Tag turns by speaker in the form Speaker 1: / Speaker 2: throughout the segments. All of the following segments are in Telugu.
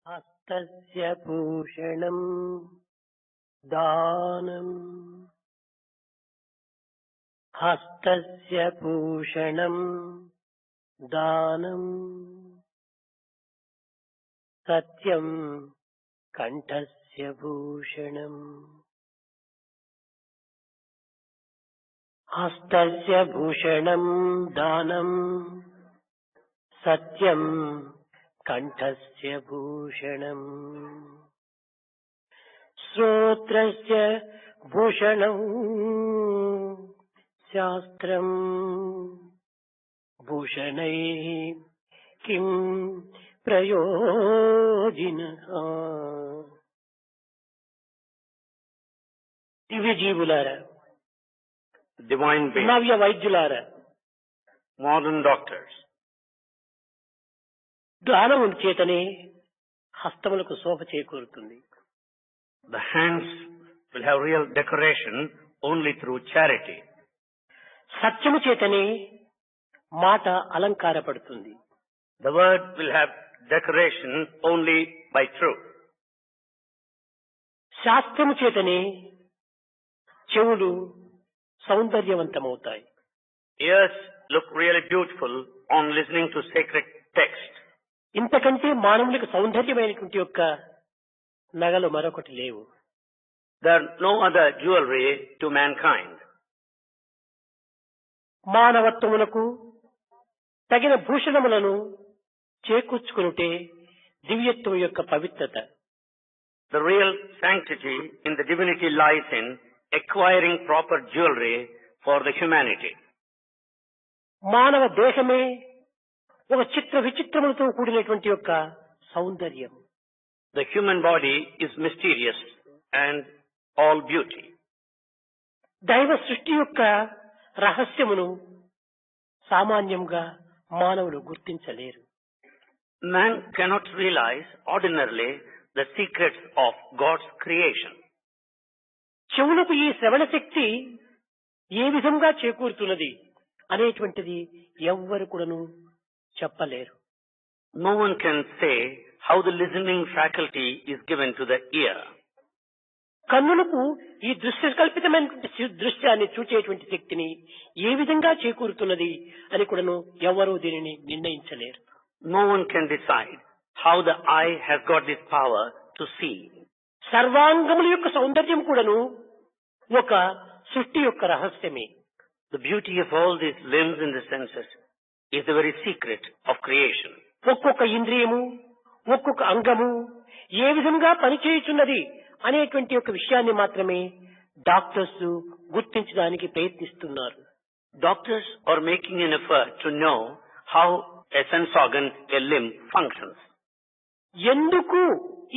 Speaker 1: హస్తస్య భూషణం దానం హస్తస్య భూషణం దానం సత్యం కంఠస్య భూషణం హస్తస్య భూషణం దానం సత్యం కంఠస్య భూషణం శ్రోత్రస్య భూషణం శాస్త్రం భూషణైః కిం ప్రయోజనః. దివ్య జీవులారా,
Speaker 2: divine beings,
Speaker 1: నవ్య వైద్యులారా,
Speaker 2: modern doctors,
Speaker 1: దానము చేతనే హస్తములకు శోభ చేకూరుతుంది.
Speaker 2: the hands will have real decoration only through charity.
Speaker 1: సత్యము చేతనే మాట అలంకారపడుతుంది.
Speaker 2: The word will have decoration only by truth.
Speaker 1: శాస్త్రము చేతనే చెవులు సౌందర్యవంతమవుతాయి.
Speaker 2: Ears look really beautiful on listening to sacred text.
Speaker 1: ఇంతకంటే మానవులకు సౌందర్యమైనటువంటి యొక్క నగలు మరొకటి లేవు.
Speaker 2: There are no other jewelry to mankind.
Speaker 1: మానవత్వమునకు తగిన భూషణములను చేకూర్చుకునుటే దివ్యత్వం యొక్క పవిత్రత.
Speaker 2: The real sanctity in the divinity lies in acquiring proper jewelry for the humanity.
Speaker 1: మానవ దేహమే ఒక చిత్ర విచిత్రములతో కూడినటువంటి యొక్క సౌందర్యం.
Speaker 2: The human body is mysterious and all beauty.
Speaker 1: దైవ సృష్టి యొక్క రహస్యమును సామాన్యంగా మానవులు గుర్తించలేరు.
Speaker 2: Man cannot realize ordinarily the secrets of God's creation.
Speaker 1: చెవులకు ఈ శ్రవణ శక్తి ఏ విధంగా చేకూరుతున్నది అనేటువంటిది ఎవ్వరు కూడాను చెప్పలేరు.
Speaker 2: No one can say how the listening faculty is given to the ear.
Speaker 1: కన్నులకు ఈ దృశ్య కల్పితమైనటువంటి దృశ్యాన్ని చూచేటువంటి శక్తిని ఏ విధంగా చేకూరుతున్నది అని కూడాను ఎవరూ దీనిని నిర్ణయించలేరు.
Speaker 2: No one can decide how the eye has got this power to see.
Speaker 1: సర్వాంగముల యొక్క సౌందర్యం కూడాను ఒక సృష్టి యొక్క రహస్యమే.
Speaker 2: The beauty of all these limbs and the senses is the very secret of creation.
Speaker 1: ఒక్కొక్క ఇంద్రియము ఒక్కొక్క అంగము ఏ విధంగా పనిచేయుచున్నది అనేటువంటి ఒక విషయాన్ని మాత్రమే డాక్టర్స్ గుర్తించడానికి ప్రయత్నిస్తున్నారు.
Speaker 2: Doctors are making an effort to know how a sense organ, a limb functions.
Speaker 1: ఎందుకు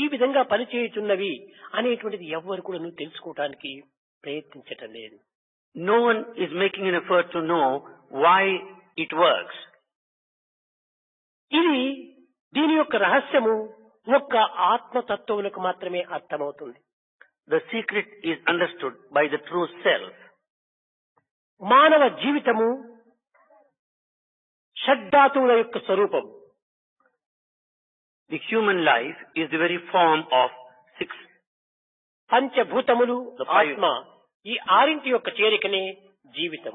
Speaker 1: ఈ విధంగా పనిచేయుచున్నవి అనేటువంటిది ఎవ్వరు కూడా తెలుసుకోవడానికి ప్రయత్నించటం లేదు.
Speaker 2: No one is making an effort to know why it works.
Speaker 1: ఇది దీని యొక్క రహస్యము ఒక్క ఆత్మతత్వములకు మాత్రమే అర్థమవుతుంది.
Speaker 2: The secret is understood by the true self.
Speaker 1: మానవ జీవితము షడ్ధాతువుల యొక్క స్వరూపం.
Speaker 2: The human life is the very form of six.
Speaker 1: పంచభూతములు,
Speaker 2: The five.
Speaker 1: ఆత్మ, ఈ ఆరింటి యొక్క చేరికనే జీవితం.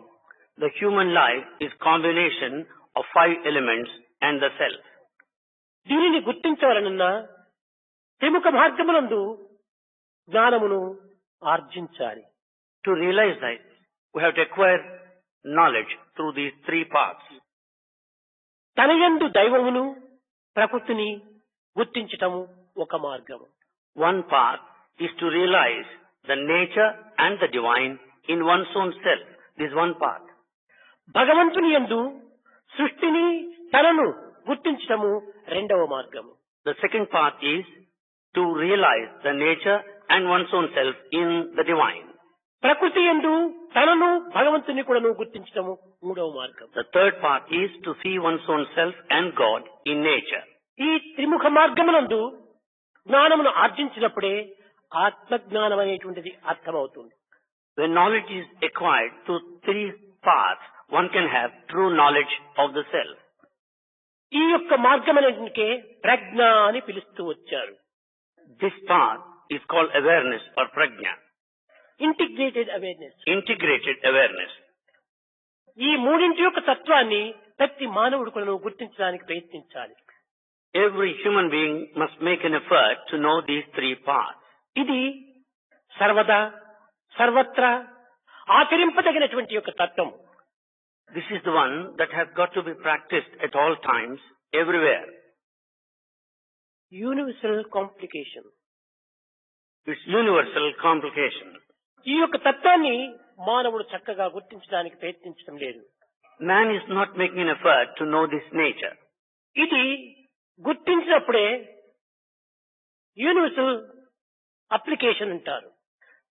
Speaker 2: The human life is combination of five elements and the self.
Speaker 1: దీనిని గుర్తించవలనన్నా త్రిముఖ మార్గమునందు జ్ఞానమును ఆర్జించాలి.
Speaker 2: To realize that, we have to acquire knowledge through these three paths.
Speaker 1: తనయందు దైవమును ప్రకృతిని గుర్తించటము ఒక మార్గము.
Speaker 2: One path is to realize the nature and the divine in one's own self. This is one path.
Speaker 1: భగవంతుని యందు సృష్టిని తనను గుర్తించటము రెండవ మార్గము.
Speaker 2: The second path is to realize the nature and one's own self in the divine.
Speaker 1: ప్రకృతి యందు తనను భగవంతుని కూడాను గుర్తించటము మూడవ మార్గం.
Speaker 2: The third path is to see one's own self and God in nature.
Speaker 1: ఈ త్రిముఖ మార్గమునందు జ్ఞానమును ఆర్జించినప్పుడే ఆత్మజ్ఞానం అనేటువంటిది అర్థమవుతుంది.
Speaker 2: When knowledge is acquired through three paths, one can have true knowledge of the self.
Speaker 1: ఈ యొక్క మార్గం అనేటికే ప్రజ్ఞ అని పిలుస్తూ వచ్చారు.
Speaker 2: This path is called awareness or prajna,
Speaker 1: integrated awareness.
Speaker 2: integrated awareness.
Speaker 1: ఈ మూడింటి యొక్క తత్వాన్ని ప్రతి మానవుడు కూడా గుర్తించడానికి ప్రయత్నించాలి.
Speaker 2: Every human being must make an effort to know these three paths.
Speaker 1: ఇది సర్వదా సర్వత్రా ఆచరింపదగినటువంటి యొక్క తత్వం.
Speaker 2: This is the one that has got to be practiced at all times, everywhere.
Speaker 1: Universal complication.
Speaker 2: It's universal complication.
Speaker 1: ఈ యొక్క తత్వాన్ని మానవుడు చక్కగా గుర్తించడానికి ప్రయత్నించడం లేదు.
Speaker 2: Man is not making an effort to know this nature.
Speaker 1: ఇది గుర్తించినప్పుడే యూనివర్సల్ అప్లికేషన్ అంటారు.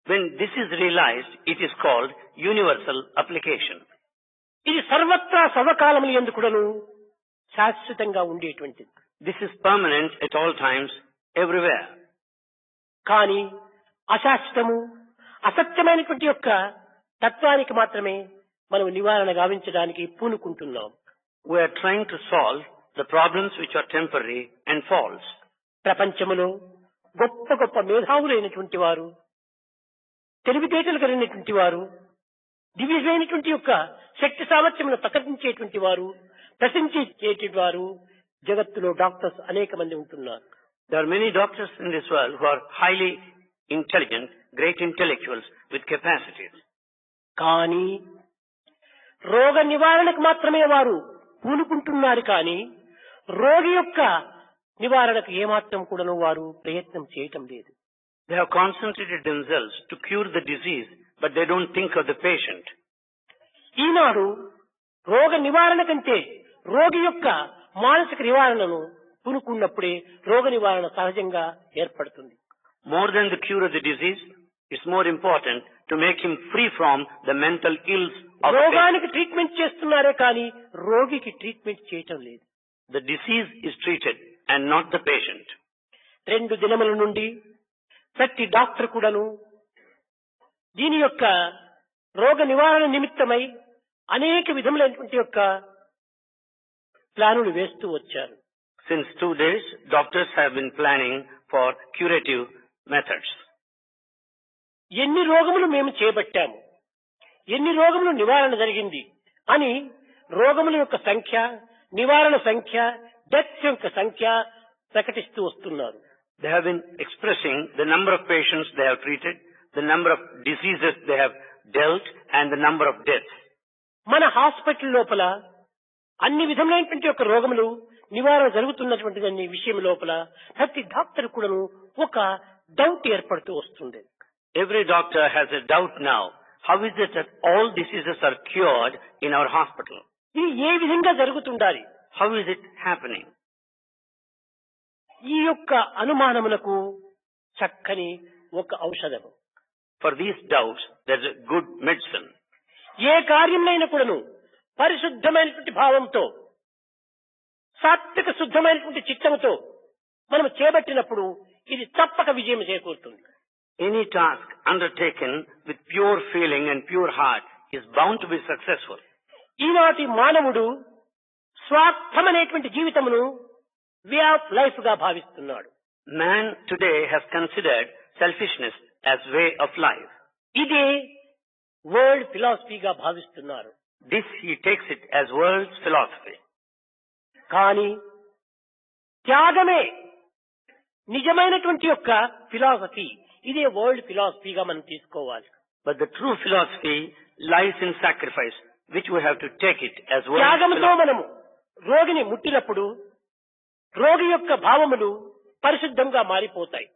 Speaker 2: When this is realized, it is called universal application.
Speaker 1: ఇది సర్వత్రా సర్వకాలములు ఎందుకుడను శాశ్వతంగా ఉండేటువంటిది.
Speaker 2: This is permanent at all times, everywhere.
Speaker 1: కానీ అశాశ్వతము అసత్యమైనటువంటి యొక్క తత్వానికి మాత్రమే మనం నివారణ గావించడానికి పూనుకుంటున్నాం.
Speaker 2: We are trying to solve the problems which are temporary and false.
Speaker 1: ప్రపంచములో గొప్ప గొప్ప మేధావులైనటువంటి వారు, తెలివితేటలు కలిగినటువంటి వారు, దివ్యమైనటువంటి యొక్క శక్తి సామర్థ్యమును ప్రకటించేటువంటి వారు, ప్రశంసించేటువంటి వారు జగత్తులో డాక్టర్స్ అనేక మంది ఉంటున్నారు.
Speaker 2: There are many doctors in this world who are highly intelligent, great intellectuals with capacities.
Speaker 1: కానీ రోగ నివారణకు మాత్రమే వారు పూనుకుంటున్నారు. కానీ రోగి యొక్క నివారణకు ఏమాత్రం కూడాను వారు ప్రయత్నం చేయటం లేదు.
Speaker 2: They have concentrated themselves to cure the disease, but they don't think of the patient.
Speaker 1: ఈనాడు రోగ నివారణ కంటే రోగి యొక్క మానసిక నివారణను పూనుకున్నప్పుడే రోగ నివారణ సహజంగా ఏర్పడుతుంది.
Speaker 2: More than the cure of the disease, it's more important to make him free from the mental ills of the patient.
Speaker 1: రోగానికి ట్రీట్మెంట్ చేస్తున్నారే కానీ రోగికి ట్రీట్మెంట్ చేయటం లేదు.
Speaker 2: The disease is treated and not the patient.
Speaker 1: 2 దినముల నుండి ప్రతి డాక్టర్ కూడాను దీని యొక్క రోగ నివారణ నిమిత్తమై అనేక విధములైనటువంటి యొక్క ప్లానులు వేస్తూ వచ్చారు.
Speaker 2: Since 2 days, doctors have been planning for curative methods.
Speaker 1: ఎన్ని రోగములు మేము చేపట్టాము, ఎన్ని రోగములు నివారణ జరిగింది అని రోగముల యొక్క సంఖ్య, నివారణ సంఖ్య, డెత్స్ యొక్క సంఖ్య ప్రకటిస్తూ వస్తున్నారు.
Speaker 2: They have been expressing the number of patients they have treated, the number of diseases they have dealt, and the number of deaths.
Speaker 1: మన హాస్పిటల్ లోపల అన్ని విధములైనటువంటి యొక్క రోగములు నివారణ జరుగుతున్నటువంటి దాని విషయం లోపల ప్రతి డాక్టర్ కూడాను ఒక డౌట్ ఏర్పడుతూ వస్తుంది.
Speaker 2: Every doctor has a doubt now. How is it that all diseases are cured in our hospital?
Speaker 1: ఇది ఏ విధంగా జరుగుతుండాలి?
Speaker 2: How is it happening?
Speaker 1: ఈ యొక్క అనుమానములకు చక్కని ఒక ఔషధము.
Speaker 2: For these doubts, there's a good medicine.
Speaker 1: ఏ కార్యములైనా కూడాను పరిశుద్ధమైనటువంటి భావంతో, సాత్విక శుద్ధమైనటువంటి చిత్తముతో మనం చేపట్టినప్పుడు ఇది తప్పక విజయం చేకూరుతుంది.
Speaker 2: Any task undertaken with pure feeling and pure heart is bound to be successful.
Speaker 1: ఈనాటి మానవుడు స్వార్థమనేటువంటి జీవితమును వే ఆఫ్ లైఫ్ గా భావిస్తున్నాడు.
Speaker 2: Man today has considered selfishness as way of life.
Speaker 1: ఇదే వరల్డ్ ఫిలాసఫీగా భావిస్తున్నారు.
Speaker 2: This he takes it as world's philosophy.
Speaker 1: కానీ త్యాగమే నిజమైనటువంటి యొక్క ఫిలాసఫీ. ఇదే వరల్డ్ ఫిలాసఫీగా మనం తీసుకోవాలి.
Speaker 2: But the true philosophy lies in sacrifice, which we have to take it as world's
Speaker 1: త్యాగంతో
Speaker 2: philosophy.
Speaker 1: మనము రోగిని ముట్టినప్పుడు రోగి యొక్క భావములు పరిశుద్ధంగా మారిపోతాయి.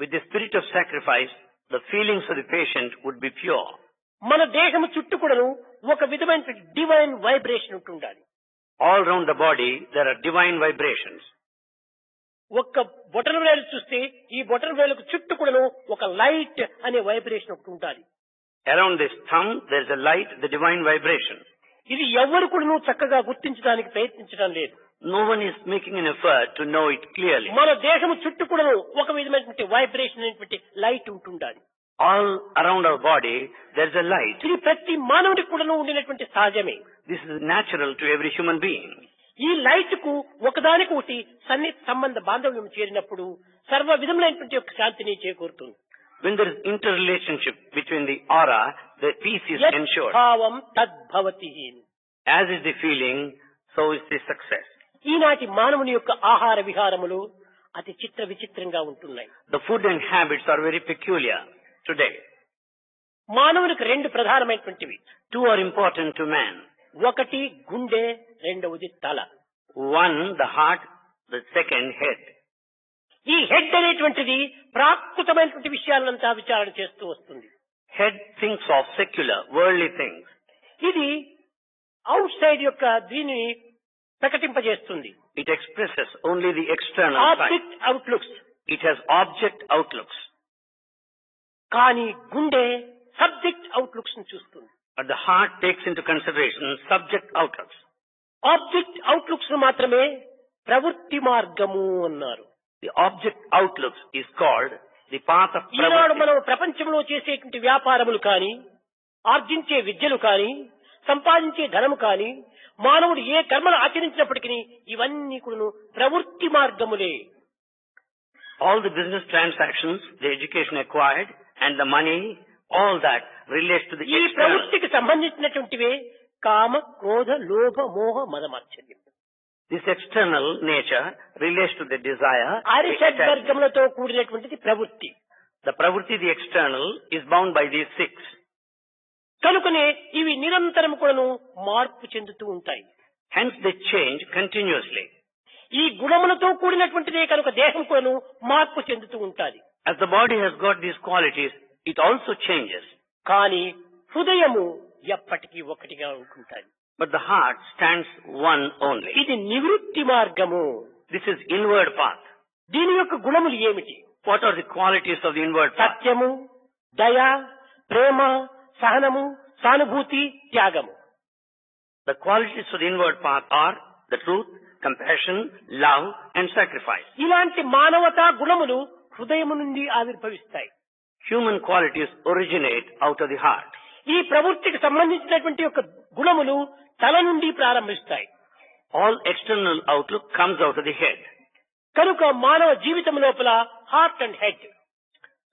Speaker 2: With the spirit of sacrifice, the feelings of the patient would be pure.
Speaker 1: మన దేహము చుట్టూ కూడాను ఒక విధమైన డివైన్ వైబ్రేషన్ ఉంటుండాలి.
Speaker 2: All around the body, there are divine vibrations.
Speaker 1: ఒక్క బొటన వేలు చూస్తే ఈ బొటన వేలుకు చుట్టూ కూడాను ఒక లైట్ అనే వైబ్రేషన్ ఒకటి ఉండాలి.
Speaker 2: Around this thumb, there is a light, the divine vibration.
Speaker 1: ఇది ఎవరు కూడాను చక్కగా గుర్తించడానికి ప్రయత్నించడం లేదు.
Speaker 2: No one is making an effort to know it clearly.
Speaker 1: మన దేహము చుట్టూ కూడాను ఒక విధమైనటువంటి వైబ్రేషన్ అనేటువంటి లైట్ ఉంటుండాలి.
Speaker 2: All around our body, there is a light.
Speaker 1: ఇది ప్రతి మానవుడికి కూడాను ఉండినటువంటి సహజమే.
Speaker 2: This is natural to every human being.
Speaker 1: ఈ లైట్ కు ఒకదానికి ఒకటి సన్నిహిత సంబంధ బాంధవ్యం చేరినప్పుడు సర్వ విధములైనటువంటి యొక్క శాంతిని చేకూరుతుంది.
Speaker 2: When there is interrelationship between the aura, the peace is ensured.
Speaker 1: భావం తద్భవతి.
Speaker 2: As is the feeling, so is the success.
Speaker 1: ఈనాటి మానవుని యొక్క ఆహార విహారములు అతి చిత్ర విచిత్రంగా ఉంటున్నాయి.
Speaker 2: The food and habits are very peculiar today.
Speaker 1: మానవునికి రెండు ప్రధానమైనటువంటివి.
Speaker 2: Two are important to man.
Speaker 1: ఒకటి గుండె, రెండవది తల.
Speaker 2: One, the heart, the second, head.
Speaker 1: ఈ హెడ్ అనేటువంటిది ప్రాకృతమైనటువంటి విషయాలంతా విచారణ చేస్తూ వస్తుంది.
Speaker 2: Head thinks of secular, worldly things.
Speaker 1: ఇది అవుట్ సైడ్ యొక్క దీనిని ప్రకటింపజేస్తుంది.
Speaker 2: It expresses only the external side.
Speaker 1: Object outlooks.
Speaker 2: It has object outlooks.
Speaker 1: కానీ గుండె సబ్జెక్ట్ అవుట్లుక్స్ ని చూస్తుంది.
Speaker 2: But the heart takes into consideration subject outlooks.
Speaker 1: Object outlooks మాత్రమే ప్రవృత్తి మార్గము అన్నారు.
Speaker 2: The object outlooks is called the path of
Speaker 1: Eenadu
Speaker 2: pravritti.
Speaker 1: మనం ప్రపంచంలో చేసేటువంటి వ్యాపారములు కానీ, ఆర్జించే విద్యలు కానీ, సంపాదించే ధనము కానీ, మానవుడు ఏ కర్మలు ఆచరించినప్పటికీ ఇవన్నీ కూడా ప్రవృత్తి మార్గములే.
Speaker 2: All the business transactions, the education acquired, and the money, all that relates to the
Speaker 1: ఈ
Speaker 2: external.
Speaker 1: ప్రవృత్తికి సంబంధించినటువంటివే కామ, క్రోధ, లోభ, మోహ, మదమాత్సర్యం.
Speaker 2: This external nature relates to the desire. the
Speaker 1: అరిషడ్
Speaker 2: attachment.
Speaker 1: వర్గములతో కూడినటువంటిది ప్రవృత్తి.
Speaker 2: The pravritti, the external, is bound by these six.
Speaker 1: కనుకనే ఇవి నిరంతరం కూడాను మార్పు చెందుతూ ఉంటాయి.
Speaker 2: Hence they change continuously.
Speaker 1: ఈ గుణములతో కూడినటువంటిదే కనుక దేహం కూడాను మార్పు చెందుతూ ఉంటాది.
Speaker 2: As the body has got these qualities, it also changes.
Speaker 1: కానీ హృదయము ఎప్పటికీ ఒకటిగా ఉంటుంటాది.
Speaker 2: But the heart stands one only.
Speaker 1: ఇది నివృత్తి మార్గము.
Speaker 2: This is inward path.
Speaker 1: దీని యొక్క గుణములు ఏమిటి?
Speaker 2: What are the qualities of the inward path?
Speaker 1: సత్యము, దయ, ప్రేమ, సహనము, సానుభూతి, త్యాగము.
Speaker 2: The qualities of the inward path are the truth, compassion, love, and sacrifice.
Speaker 1: ఇలాంటి మానవతా గుణములు హృదయము నుండి ఆవిర్భవిస్తాయి.
Speaker 2: Human qualities originate out of the heart.
Speaker 1: ఈ ప్రవృత్తికి సంబంధించినటువంటి యొక్క గుణములు తల నుండి ప్రారంభిస్తాయి.
Speaker 2: All external outlook comes out of the head.
Speaker 1: కనుక మానవ జీవితం లోపల heart and head,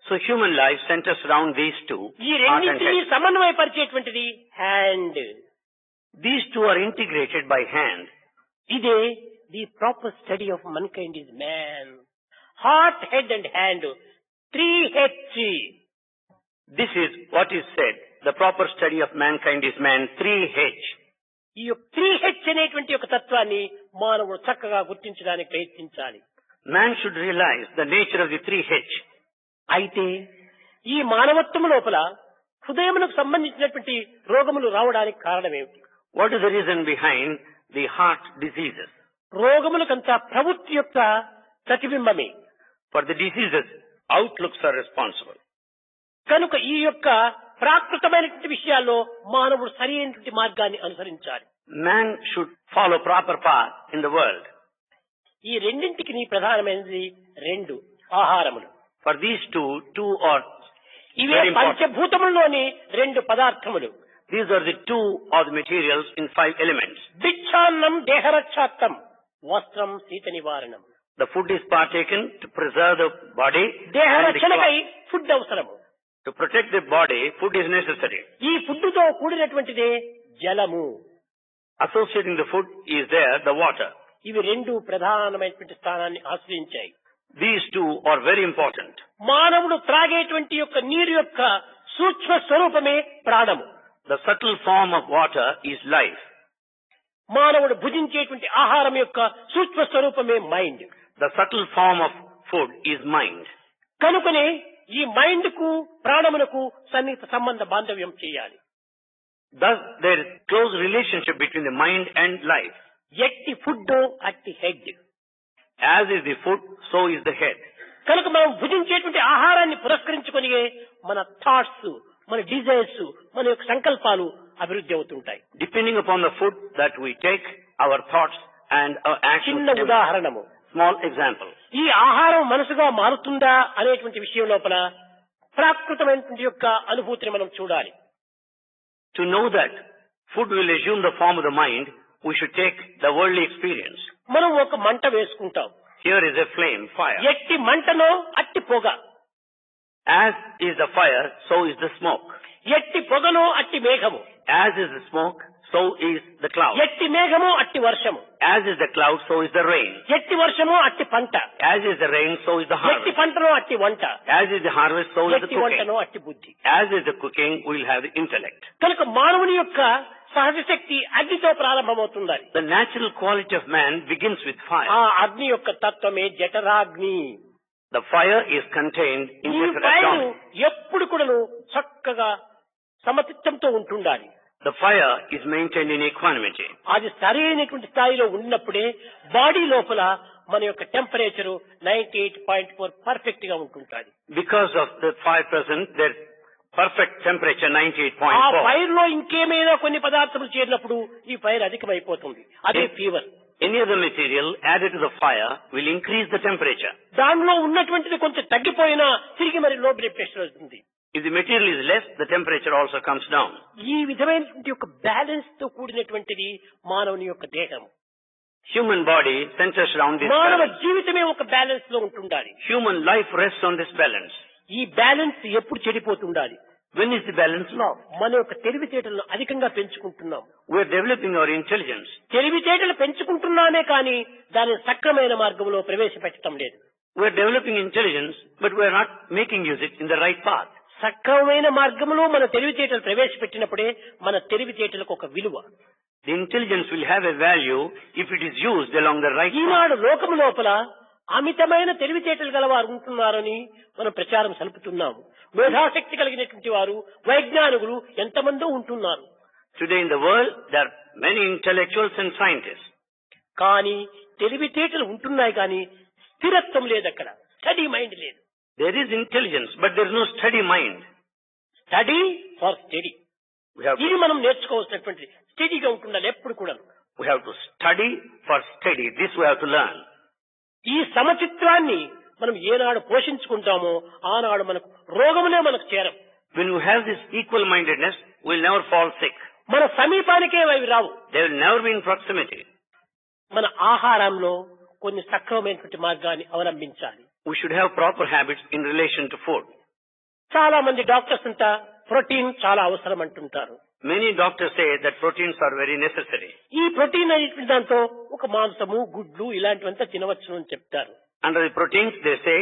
Speaker 2: So human life centers around these two,
Speaker 1: ఈ
Speaker 2: heart and
Speaker 1: రెండింటినీ
Speaker 2: head.
Speaker 1: సమన్వయపరిచేటువంటిది hand.
Speaker 2: These two are integrated by hand.
Speaker 1: ఇదే the proper study of mankind is man. Heart, head and hand, 3H.
Speaker 2: This is what is said. The proper study of mankind is man, 3H.
Speaker 1: ఈ 3H అనేటువంటి ఒక తత్వాన్ని మానవుడు చక్కగా గుర్తించడానికి ప్రయత్నించాలి.
Speaker 2: Man should realize the nature of the 3H.
Speaker 1: అయితే ఈ మానవత్వం లోపల హృదయమునకు సంబంధించినటువంటి రోగములు రావడానికి కారణం ఏమిటి?
Speaker 2: What is the reason behind the heart diseases?
Speaker 1: రోగములకంతా ప్రవృత్తి యొక్క ప్రతిబింబమే.
Speaker 2: For the diseases, outlooks are responsible.
Speaker 1: కనుక ఈ యొక్క ప్రాకృతమైనటువంటి విషయాల్లో మానవుడు సరైనటువంటి మార్గాన్ని అనుసరించాలి.
Speaker 2: Man should follow proper path in the world.
Speaker 1: ఈ రెండింటికి ప్రధానమైనది రెండు ఆహారములు.
Speaker 2: For these two are
Speaker 1: ఇవే
Speaker 2: very important.
Speaker 1: పంచభూతముల్లోని రెండు పదార్థములు.
Speaker 2: These are the two of the materials in 5 elements.
Speaker 1: భిక్షాన్నం దేహరక్షార్థం, వస్త్రం శీత నివారణం.
Speaker 2: The food is partaken to preserve the body.
Speaker 1: దేహ
Speaker 2: And the
Speaker 1: రక్షణకై
Speaker 2: cloth.
Speaker 1: ఫుడ్ అవసరము.
Speaker 2: To protect the body, food is necessary.
Speaker 1: ఈ ఫుడ్తో కూడినటువంటిదే జలము.
Speaker 2: Associating the food is there, the water.
Speaker 1: ఇవి రెండు ప్రధానమైనటువంటి స్థానాన్ని ఆశ్రయించాయి.
Speaker 2: These two are very important.
Speaker 1: మానవుడు త్రాగేటువంటి యొక్క నీరు యొక్క సూక్ష్మ స్వరూపమే ప్రాణము.
Speaker 2: The subtle form of water is life.
Speaker 1: మానవుడు భుజించేటువంటి ఆహారం యొక్క సూక్ష్మ స్వరూపమే mind.
Speaker 2: The subtle form of food is mind.
Speaker 1: కనుకనే ఈ మైండ్ కు ప్రాణమునకు సన్నిహిత సంబంధ బాంధవ్యం చేయాలి.
Speaker 2: Thus, there is close relationship between the mind and life.
Speaker 1: ఎట్టి ఫుడ్ అట్టి head.
Speaker 2: As is the food, so is the head.
Speaker 1: కనుక మనం భుజించేటువంటి ఆహారాన్ని పురస్కరించుకొని మన థాట్స్, మన డిజైర్స్, మన యొక్క సంకల్పాలు అభివృద్ధి అవుతుంటాయి.
Speaker 2: Depending upon the food that we take, our thoughts and our actions.
Speaker 1: చిన్న ఉదాహరణము.
Speaker 2: Small example.
Speaker 1: ఈ ఆహారం మనసుగా మారుతుందా అనేటువంటి విషయం లోపల ప్రాకృతమైనటువంటి యొక్క అనుభూతిని మనం చూడాలి.
Speaker 2: To know that food will assume the form of the mind, we should take the worldly experience.
Speaker 1: మనం ఒక మంట వేసుకుంటాం.
Speaker 2: Here is a flame, fire.
Speaker 1: ఎట్టి మంటనో అట్టి పొగ.
Speaker 2: As is the fire, so is the smoke.
Speaker 1: ఎట్టి పొగనో అట్టి మేఘము.
Speaker 2: As is the smoke, so is the cloud.
Speaker 1: ఎట్టి మేఘము అట్టి వర్షము.
Speaker 2: As is the cloud, so is the rain.
Speaker 1: ఎట్టి వర్షము అట్టి పంట.
Speaker 2: As is the rain, so is the
Speaker 1: ఎట్టి
Speaker 2: harvest.
Speaker 1: పంటనో అట్టి వంట.
Speaker 2: As is the harvest, so is the
Speaker 1: ఎట్టి
Speaker 2: cooking.
Speaker 1: వంటనో అట్టి బుద్ధి.
Speaker 2: As is the cooking, we will have the intellect.
Speaker 1: కనుక మానవుని యొక్క సహజ శక్తి అగ్నితో ప్రారంభమవుతుంది.
Speaker 2: The natural quality of man begins with fire.
Speaker 1: ఆ అగ్ని యొక్క తత్వమే జఠరాగ్ని.
Speaker 2: The fire is contained in
Speaker 1: ఈ
Speaker 2: the
Speaker 1: ఫైర్
Speaker 2: atomic.
Speaker 1: ఎప్పుడు కూడాను చక్కగా సమచిత్తంతో ఉంటుండాలి.
Speaker 2: The fire is maintained in equanimity.
Speaker 1: అది సరైనటువంటి స్థాయిలో ఉన్నప్పుడే బాడీ లోపల మన యొక్క టెంపరేచర్ 98.4 పర్ఫెక్ట్ గా ఉంటుంటుంది.
Speaker 2: Because of the fire present, their perfect temperature
Speaker 1: ఆ
Speaker 2: 98.4.
Speaker 1: ఫైర్ లో ఇంకేమైనా కొన్ని పదార్థములు చేరినప్పుడు ఈ ఫైర్ అధికమైపోతుంది. అదే fever.
Speaker 2: Any other material added to the fire will increase the temperature.
Speaker 1: దానిలో ఉన్నటువంటిది కొంచెం తగ్గిపోయినా తిరిగి మరి లో బ్లడ్ ప్రెషర్ వస్తుంది.
Speaker 2: If the material is less, the temperature also comes down.
Speaker 1: ఈ విధమైనటువంటి యొక్క బ్యాలెన్స్ తో కూడినటువంటిది మానవుని యొక్క దేహం.
Speaker 2: Human body centers around this
Speaker 1: మానవ
Speaker 2: balance.
Speaker 1: జీవితమే ఒక బ్యాలెన్స్ లో ఉంటుండాలి.
Speaker 2: Human life rests on this balance.
Speaker 1: ఈ బ్యాలెన్స్ ఎప్పుడు చెడిపోతుండాలి?
Speaker 2: When is the balance lost?
Speaker 1: మన యొక్క తెలివితేటలను అధికంగా పెంచుకుంటున్నాం.
Speaker 2: We are developing our intelligence.
Speaker 1: తెలివితేటలు పెంచుకుంటున్నామే కానీ దానిని సక్రమైన మార్గంలో ప్రవేశపెట్టడం లేదు.
Speaker 2: We are developing intelligence, but we are not making use it in the right path.
Speaker 1: సక్రమమైన మార్గంలో మన తెలివితేటలు ప్రవేశపెట్టినప్పుడే మన తెలివితేటలకు ఒక విలువ.
Speaker 2: The intelligence will have a value if it is used along the right path.
Speaker 1: ఈనాడు లోకం లోపల అమితమైన తెలివితేటలు గలవారు ఉంటున్నారని మనం ప్రచారం సలుపుతున్నాము. మేధాశక్తి కలిగినటువంటి వారు వైజ్ఞానికులు ఎంతమందో ఉంటున్నారు.
Speaker 2: Today in the world, there are many intellectuals and scientists.
Speaker 1: కానీ తెలివితేటలు ఉంటున్నాయి కానీ స్థిరత్వం లేదు, అక్కడ స్టడీ మైండ్ లేదు.
Speaker 2: There is intelligence, but there is no steady mind.
Speaker 1: Study for study.
Speaker 2: We have
Speaker 1: ఇది మనం నేర్చుకోవాల్సినటువంటి స్టడీగా ఉంటుండాలి ఎప్పుడు కూడా.
Speaker 2: to study for steady. This we have to learn.
Speaker 1: ఈ సమచిత్రాన్ని మనం ఏనాడు పోషించుకుంటామో ఆనాడు మనకు రోగములే మనకు చేరం.
Speaker 2: When we have this equal-mindedness, we will never fall sick.
Speaker 1: మన సమీపానికే అవి రావు.
Speaker 2: They will never be in proximity.
Speaker 1: మన ఆహారంలో కొన్ని సక్రమమైనటువంటి మార్గాన్ని అవలంబించాలి.
Speaker 2: We should have proper habits in relation to food.
Speaker 1: చాలా మంది డాక్టర్స్ అంతా ప్రోటీన్ చాలా అవసరం అంటుంటారు.
Speaker 2: Many doctors say that proteins are very necessary.
Speaker 1: ఈ ప్రోటీన్ అనేటువంటి దాంతో ఒక మాంసము, గుడ్లు ఇలాంటివంతా తినవచ్చు అని చెప్తారు.
Speaker 2: Under the proteins, they say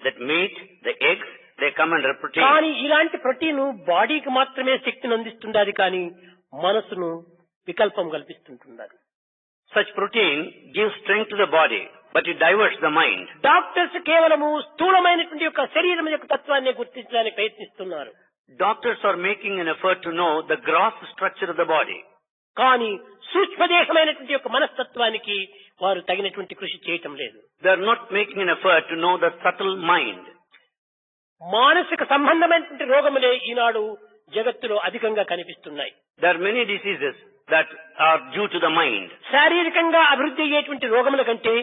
Speaker 2: that meat, the eggs, they come under protein.
Speaker 1: కానీ ఇలాంటి ప్రోటీన్ బాడీకి మాత్రమే శక్తిని అందిస్తుండాలి కానీ మనసును వికల్పం కల్పిస్తుంటున్నారు.
Speaker 2: Such protein gives strength to the body, but it diverts the mind.
Speaker 1: Doctors కేవలము స్థూలమైనటువంటి యొక్క శరీరం యొక్క తత్వాన్ని గుర్తించడానికి ప్రయత్నిస్తున్నారు.
Speaker 2: Doctors are making an effort to know the gross structure of the body.
Speaker 1: కానీ సూక్ష్మదేశమైనటువంటి యొక్క మనస్తత్వానికి వారు తగినటువంటి కృషి చేయటం లేదు.
Speaker 2: They are not making an effort to know the subtle mind.
Speaker 1: మానసిక సంబంధమైనటువంటి రోగములే ఈనాడు జగత్తులో అధికంగా కనిపిస్తున్నాయి.
Speaker 2: There are many diseases that are due to the mind.
Speaker 1: శారీరకంగా అభివృద్ధి అయ్యేటువంటి రోగముల కంటే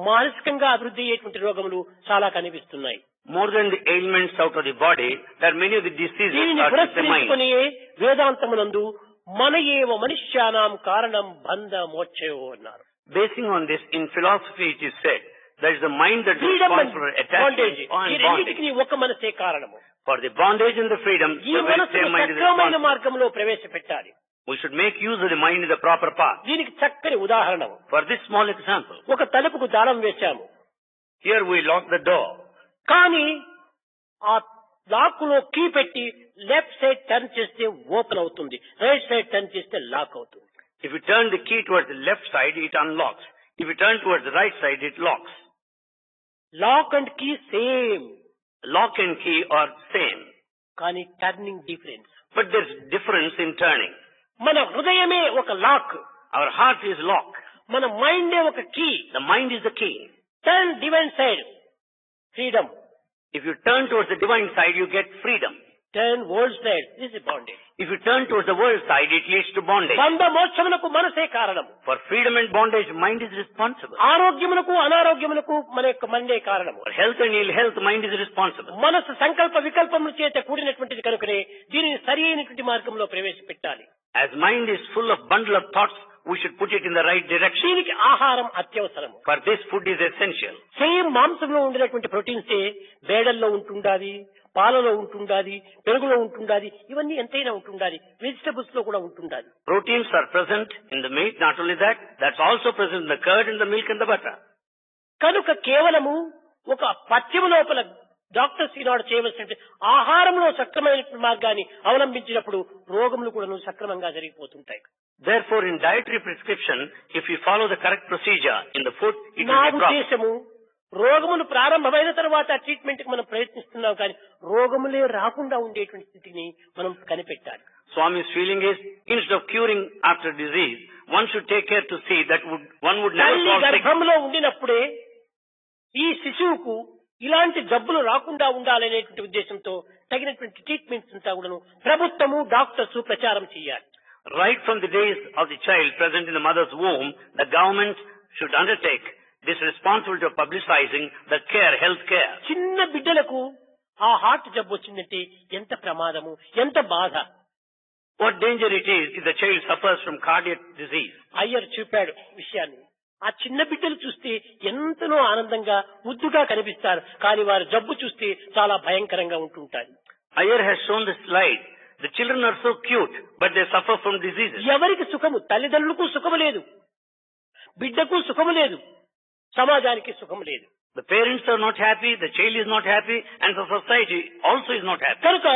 Speaker 1: మానసికంగా అభివృద్ధి అయ్యేటువంటి రోగములు చాలా కనిపిస్తున్నాయి.
Speaker 2: More than the ailments out of the body, there are many of the diseases
Speaker 1: దీనిని
Speaker 2: are to the
Speaker 1: పురస్కరించుకొని
Speaker 2: mind.
Speaker 1: వేదాంతమునందు మన ఏవ మనుష్యానాం కారణం బంధ మోక్షయో అన్నారు.
Speaker 2: Basing on this, in philosophy it is said that is the mind that is
Speaker 1: freedom and
Speaker 2: responsible for attachment
Speaker 1: bondage ఈ
Speaker 2: and bondage.
Speaker 1: రెండింటికి ఒక మనసే కారణము.
Speaker 2: For the bondage and the freedom,
Speaker 1: ఈ
Speaker 2: the very
Speaker 1: మనసును
Speaker 2: same mind is
Speaker 1: సక్రమమైన
Speaker 2: responsible.
Speaker 1: మార్గంలో ప్రవేశపెట్టాలి.
Speaker 2: We should make use of the mind in the proper path.
Speaker 1: దీనికి చక్కని ఉదాహరణ,
Speaker 2: For this small example,
Speaker 1: ఒక తలుపుకు తాళం వేశాము.
Speaker 2: here we lock the door.
Speaker 1: కానీ ఆ లాక్ లో కీ పెట్టి లెఫ్ట్ సైడ్ టర్న్ చేస్తే ఓపెన్ అవుతుంది, రైట్ సైడ్ టర్న్ చేస్తే లాక్ అవుతుంది.
Speaker 2: If you turn the key towards the left side, it unlocks. If you turn towards the right side, it locks.
Speaker 1: Lock and key same,
Speaker 2: Lock and key are same,
Speaker 1: కానీ turning difference.
Speaker 2: but there's difference in turning.
Speaker 1: మన హృదయమే ఒక lock,
Speaker 2: Our heart is lock.
Speaker 1: మన మైండే ఒక key.
Speaker 2: The mind is the key.
Speaker 1: Turn divine side freedom,
Speaker 2: If you turn towards the divine side, you get freedom.
Speaker 1: Turn world side this is bondage.
Speaker 2: If you turn towards the world side, it leads to bondage.
Speaker 1: బంధ మోక్షమునకు మనసే కారణం.
Speaker 2: For freedom and bondage, mind is responsible.
Speaker 1: ఆరోగ్యమునకు అనారోగ్యమునకు మన యొక్క మండే కారణము.
Speaker 2: For health and ill health, mind is responsible.
Speaker 1: మనసు సంకల్ప వికల్పముల చేత కూడినటువంటిది కనుకనే దీనిని సరి అయినటువంటి మార్గంలో ప్రవేశపెట్టాలి.
Speaker 2: As mind is full of bundle of thoughts, we should put it in the right direction.
Speaker 1: దీనికి ఆహారం అత్యవసరము.
Speaker 2: For this, food is essential.
Speaker 1: Same మాంసంలో ఉండినటువంటి ప్రోటీన్సే బేడల్లో ఉంటుండాలి, పాలలో ఉంటుండాలి, పెరుగులో ఉంటుండాలి, ఇవన్నీ ఎంతైనా ఉంటుండాలి, వెజిటబుల్స్ లో కూడా ఉంటుండాలి.
Speaker 2: Proteins are present in the meat. Not only that, that's also present in the curd and the milk and the butter.
Speaker 1: కనుక కేవలము ఒక పథ్యము లోపల డాక్టర్స్ ఈనాడు చేయవలసిన ఆహారంలో సక్రమైన మార్గాన్ని అవలంబించినప్పుడు రోగములు కూడా సక్రమంగా జరిగిపోతుంటాయి.
Speaker 2: Therefore, in dietary prescription, if you follow the correct procedure in the food, it
Speaker 1: నా
Speaker 2: will be proper.
Speaker 1: ఉద్దేశము రోగములు ప్రారంభమైన తర్వాత ట్రీట్మెంట్ కి మనం ప్రయత్నిస్తున్నాం కానీ రోగములే రాకుండా ఉండేటువంటి స్థితిని మనం కనిపెట్టాలి.
Speaker 2: Swami's feeling is, instead of curing after disease, one should take care to see that one would never
Speaker 1: తల్లి
Speaker 2: fall sick.
Speaker 1: గర్భంలో ఉండినప్పుడే ఈ శిశువుకు ఇలాంటి జబ్బులు రాకుండా ఉండాలనేటువంటి ఉద్దేశంతో తగినటువంటి ట్రీట్మెంట్స్ అంతా కూడా ప్రభుత్వము డాక్టర్స్ ప్రచారం చేయాలి.
Speaker 2: Right from the days of the child present in the mother's womb, the government should undertake this responsibility of publicizing the care, health care.
Speaker 1: చిన్న బిడ్డలకు ఆ హార్ట్ జబ్బు వచ్చిందంటే ఎంత ప్రమాదము, ఎంత బాధ.
Speaker 2: What danger it is if the child suffers from cardiac disease.
Speaker 1: Iyer చూపాడు విషయాన్ని. ఆ చిన్న బిడ్డలు చూస్తే ఎంతనో ఆనందంగా ముద్దుగా కనిపిస్తారు, కానీ వారి జబ్బు చూస్తే చాలా భయంకరంగా ఉంటుంటారు.
Speaker 2: Iyer has shown the slide. The children are so cute, but they suffer from diseases.
Speaker 1: ఎవరికి సుఖము? తల్లిదండ్రులకు సుఖము లేదు, బిడ్డకు సుఖము లేదు, సమాజానికి సుఖము లేదు.
Speaker 2: The parents are not happy, the child is not happy, and the society also is not happy.
Speaker 1: కనుక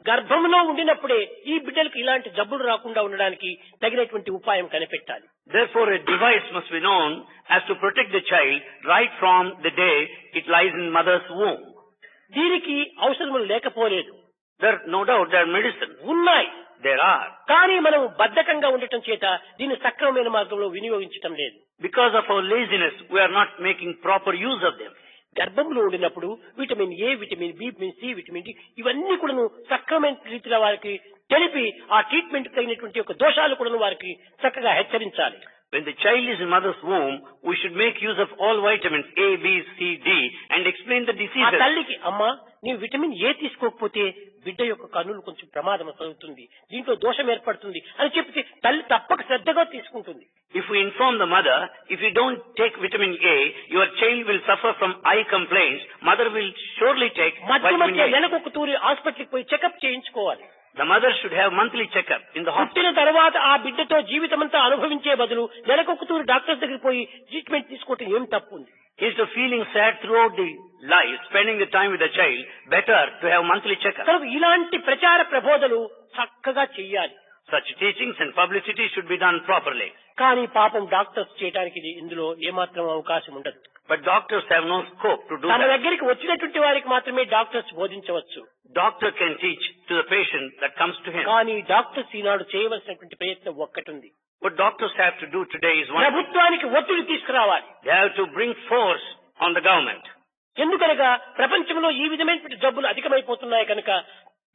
Speaker 1: గర్భంలో ఉండినప్పుడే ఈ బిడ్డలకు ఇలాంటి జబ్బులు రాకుండా ఉండడానికి తగినటువంటి ఉపాయం కనిపెట్టాలి.
Speaker 2: Therefore, a device must be known as to protect the child right from the day it lies in mother's womb.
Speaker 1: దీనికి ఔషధములు లేకపోలేదు,
Speaker 2: There, no doubt, there are medicines.
Speaker 1: ఉన్నాయి.
Speaker 2: There are.
Speaker 1: కానీ మనం బద్ధకంగా ఉండటం చేత దీన్ని సక్రమమైన మార్గంలో వినియోగించటం లేదు.
Speaker 2: Because of our laziness, we are not making proper use of them.
Speaker 1: గర్భంలో ఉండినప్పుడు vitamin A, vitamin B, vitamin C, vitamin D ఇవన్నీ కూడా సక్రమైన రీతిలో వారికి తెలిపి ఆ ట్రీట్మెంట్ తగినటువంటి ఒక దోషాలు కూడా వారికి చక్కగా హెచ్చరించాలి.
Speaker 2: When the child is in mother's womb, we should make use of all vitamins A, B, C, D and explain the
Speaker 1: ఆ
Speaker 2: diseases.
Speaker 1: తల్లికి అమ్మా నీవు విటమిన్ ఏ తీసుకోకపోతే బిడ్డ యొక్క కన్నులు కొంచెం ప్రమాదం కలుగుతుంది, దీంట్లో దోషం ఏర్పడుతుంది అని చెప్తే తల్లి తప్పక శ్రద్ధగా తీసుకుంటుంది.
Speaker 2: If we inform the mother, if you don't take vitamin A, your child will suffer from eye complaints. Mother will surely take
Speaker 1: మధ్య
Speaker 2: vitamin
Speaker 1: మధ్య
Speaker 2: A.
Speaker 1: నెలకొక తూరి హాస్పిటల్కి పోయి చెకప్ చేయించుకోవాలి.
Speaker 2: The mother should have monthly checkup in the hospital.
Speaker 1: పుట్టిన తర్వాత ఆ బిడ్డతో జీవితమంతా అనుభవించే బదులు నెలకొక తూరి డాక్టర్స్ దగ్గరికి పోయి ట్రీట్మెంట్ తీసుకోవటం ఏం తప్పు ఉంది?
Speaker 2: Instead of feeling sad throughout the life, spending the time with the child, better to have monthly checkup.
Speaker 1: కనుక ఇలాంటి ప్రచార ప్రబోధలు చక్కగా చెయ్యాలి.
Speaker 2: Such teachings and publicity should be done properly.
Speaker 1: కానీ పాపం డాక్టర్స్ చేయడానికి ఇందులో ఏమాత్రం అవకాశం ఉండదు.
Speaker 2: But doctors have no scope to do
Speaker 1: తన
Speaker 2: that.
Speaker 1: దగ్గరికి వచ్చినటువంటి వారికి మాత్రమే doctors బోధించవచ్చు.
Speaker 2: Doctor can teach to the patient that comes to him.
Speaker 1: కానీ డాక్టర్స్ ఈనాడు చేయవలసినటువంటి ప్రయత్నం ఒక్కటి ఉంది.
Speaker 2: What doctors have to do today is one thing.
Speaker 1: ప్రభుత్వానికి ఒత్తిడి తీసుకురావాలి.
Speaker 2: They have to bring force on the government.
Speaker 1: ఎందుకనగా ప్రపంచంలో ఈ విధమైనటువంటి జబ్బులు అధికమైపోతున్నాయి కనుక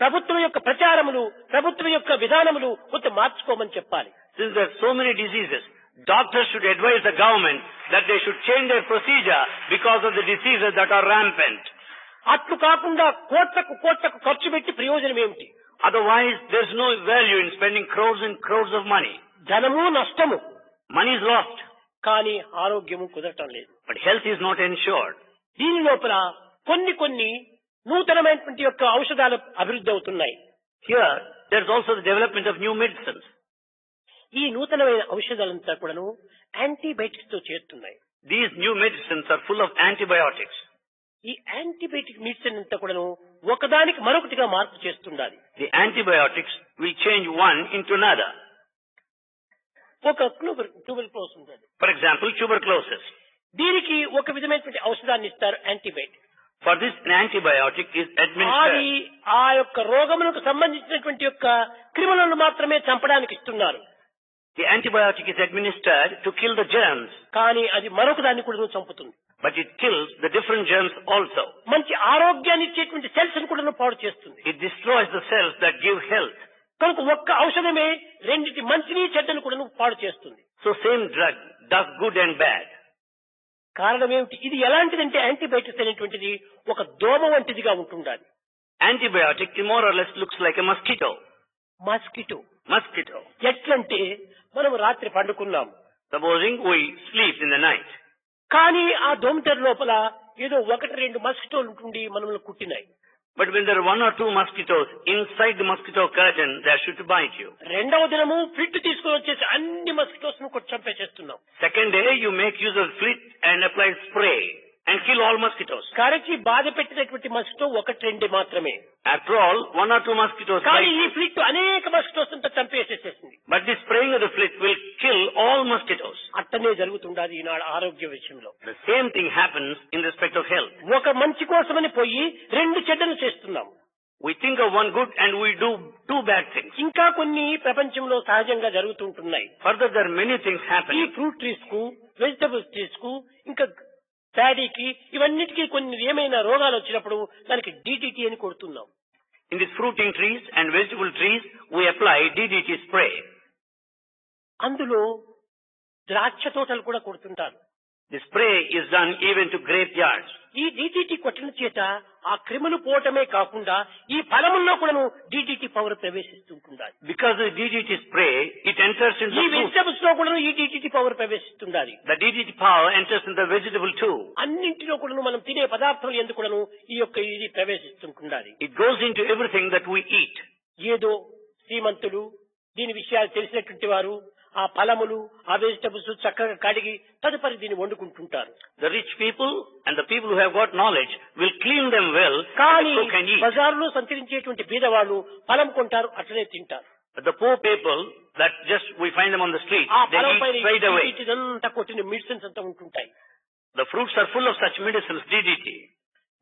Speaker 1: ప్రభుత్వం యొక్క ప్రచారములు, ప్రభుత్వం యొక్క విధానములు కొంత మార్చుకోమని చెప్పాలి.
Speaker 2: Since there are so many diseases, doctors should advise the government that they should change their procedure because of the diseases that are rampant.
Speaker 1: అట్లు కాకుండా కోట్లకు కోట్లకు ఖర్చు పెట్టి ప్రయోజనం ఏమిటి?
Speaker 2: Otherwise, there is no value in spending crores and crores of money.
Speaker 1: ధనము నష్టము,
Speaker 2: Money is lost,
Speaker 1: కానీ ఆరోగ్యము కుదరటం లేదు.
Speaker 2: but health is not ensured.
Speaker 1: దీని లోపల కొన్ని నూతనమైనటువంటి యొక్క ఔషధాలు అభివృద్ధి అవుతున్నాయి.
Speaker 2: Here, there is also the development of new medicines.
Speaker 1: ఈ నూతనమైన ఔషధాలంతా కూడాను యాంటీబయాటిక్స్ తో చేరుతున్నాయి.
Speaker 2: These new medicines are full of antibiotics.
Speaker 1: ఈ యాంటీబయాటిక్ మెడిసిన్ అంతా కూడాను ఒకదానికి మరొకటిగా మార్పు చేస్తుండాలి.
Speaker 2: The antibiotics will change one into another.
Speaker 1: ఒక ట్యూబర్క్లోసిస్ ఉంటుంది.
Speaker 2: For example, tuberculosis.
Speaker 1: దీనికి ఒక విధమైనటువంటి ఔషధాన్ని ఇస్తారు, antibiotic.
Speaker 2: For this, an antibiotic is
Speaker 1: అది
Speaker 2: administered.
Speaker 1: ఆ యొక్క రోగములకు సంబంధించినటువంటి యొక్క క్రిములను మాత్రమే చంపడానికి ఇస్తున్నారు.
Speaker 2: The antibiotic is administered to kill the germs,
Speaker 1: కానీ అది మరొక దాన్ని కూడా చంపుతుంది.
Speaker 2: but it kills the different germs also.
Speaker 1: మంచి ఆరోగ్యాన్ని ఇచ్చేటువంటి సెల్స్ ను కూడా పాడు చేస్తుంది.
Speaker 2: It destroys the cells that give health.
Speaker 1: కనుక ఒక్క ఔషధమే రెండిటి మంచిని చెడ్డను కూడా పాడు చేస్తుంది.
Speaker 2: So same drug does good and bad.
Speaker 1: కారణం ఏమిటి? ఇది ఎలాంటిదంటే యాంటీబయాటిక్స్ అనేటువంటిది ఒక దోమ వంటిదిగా ఉంటుండాలి.
Speaker 2: Antibiotic more or less looks like a mosquito.
Speaker 1: Mosquito
Speaker 2: Mosquito.
Speaker 1: ఎట్లంటే మనం రాత్రి పండుకున్నాం,
Speaker 2: Supposing we sleep in the night,
Speaker 1: కానీ ఆ దోమటెర లోపల ఏదో ఒకటి రెండు మస్కిటోలు ఉంటుండి మనల్ని కుట్టినాయి.
Speaker 2: but when there are one or two mosquitoes inside the mosquito curtain, they are sure to bite you.
Speaker 1: రెండవ దినము ఫ్లిట్ తీసుకొని వచ్చేసి అన్ని మస్కిటోస్ ను కొట్టి చంపేసేస్తున్నాం.
Speaker 2: Second day, you make use of flit and apply spray and kill all mosquitoes.
Speaker 1: కరచి బాధ పెట్టినటువంటి మస్కిటో ఒకటి రెండు మాత్రమే.
Speaker 2: After all, one or two mosquitoes
Speaker 1: కానీ
Speaker 2: bite
Speaker 1: ఈ
Speaker 2: you.
Speaker 1: ఫ్లిట్ అనేక మస్కిటోస్ అంతా చంపేసేసేసింది.
Speaker 2: But the spraying of the flit will kill all mosquitoes.
Speaker 1: అట్టనే జరుగుతుండాలి ఈనాడు ఆరోగ్య విషయంలో.
Speaker 2: The same thing happens in respect of health.
Speaker 1: ఒక మంచి కోసమని పోయి రెండు చెడ్డలు చేస్తున్నాం.
Speaker 2: We think of one good and we do two bad things.
Speaker 1: ఇంకా కొన్ని ప్రపంచంలో సహజంగా జరుగుతుంటున్నాయి.
Speaker 2: Further, there are many things
Speaker 1: ఈ
Speaker 2: happening.
Speaker 1: ఫ్రూట్ ట్రీస్ కు, వెజిటబుల్స్ ట్రీస్ కు, ఇంకా ప్యాడీకి ఇవన్నిటికీ కొన్ని ఏమైనా రోగాలు వచ్చినప్పుడు దానికి DDT అని కొడుతున్నాం.
Speaker 2: In these fruiting trees and vegetable trees, we apply DDT spray.
Speaker 1: అందులో ద్రాక్ష తోటలు కూడా కొడుతుంటారు.
Speaker 2: The spray is done even to graveyards.
Speaker 1: ఈ DDT కొట్టిన చేత ఆ క్రిములు పోవటమే కాకుండా ఈ ఫలముల్లో కూడా DDT పవర్ ప్రవేశిస్తుంటుండాలి.
Speaker 2: Because the DDT spray, it enters into
Speaker 1: ఈ
Speaker 2: the fruit.
Speaker 1: వెజిటబుల్స్ లో కూడా ఈ DDT పవర్ ప్రవేశిస్తుండాలి.
Speaker 2: The DDT power enters in the vegetable too.
Speaker 1: అన్నింటిలో కూడా మనం తినే పదార్థాలు ఎందుకు కూడా ఈ యొక్క ఇది ప్రవేశిస్తుంటుండాలి.
Speaker 2: It goes into everything that we eat.
Speaker 1: ఏదో శ్రీమంతులు దీని విషయాలు తెలిసినటువంటి వారు ఆ ఫలములు ఆ వెజిటబుల్స్ చక్కగా కడిగి తదుపరి దీన్ని వండుకుంటుంటారు.
Speaker 2: The rich people and the people who have got knowledge will clean them well,
Speaker 1: కానీ
Speaker 2: cook and eat.
Speaker 1: బజారులో సంచరించేటువంటి బీదవాళ్ళు ఫలం కొంటారు, అట్లనే తింటారు.
Speaker 2: But the poor people that just we find them on the street,
Speaker 1: ఆ
Speaker 2: they
Speaker 1: ఫలం
Speaker 2: eat
Speaker 1: పైన
Speaker 2: straight away.
Speaker 1: ఇదంతా కొట్టిన మెడిసిన్స్ అంతా ఉంటుంటాయి.
Speaker 2: The fruits are full of such medicines, DDT.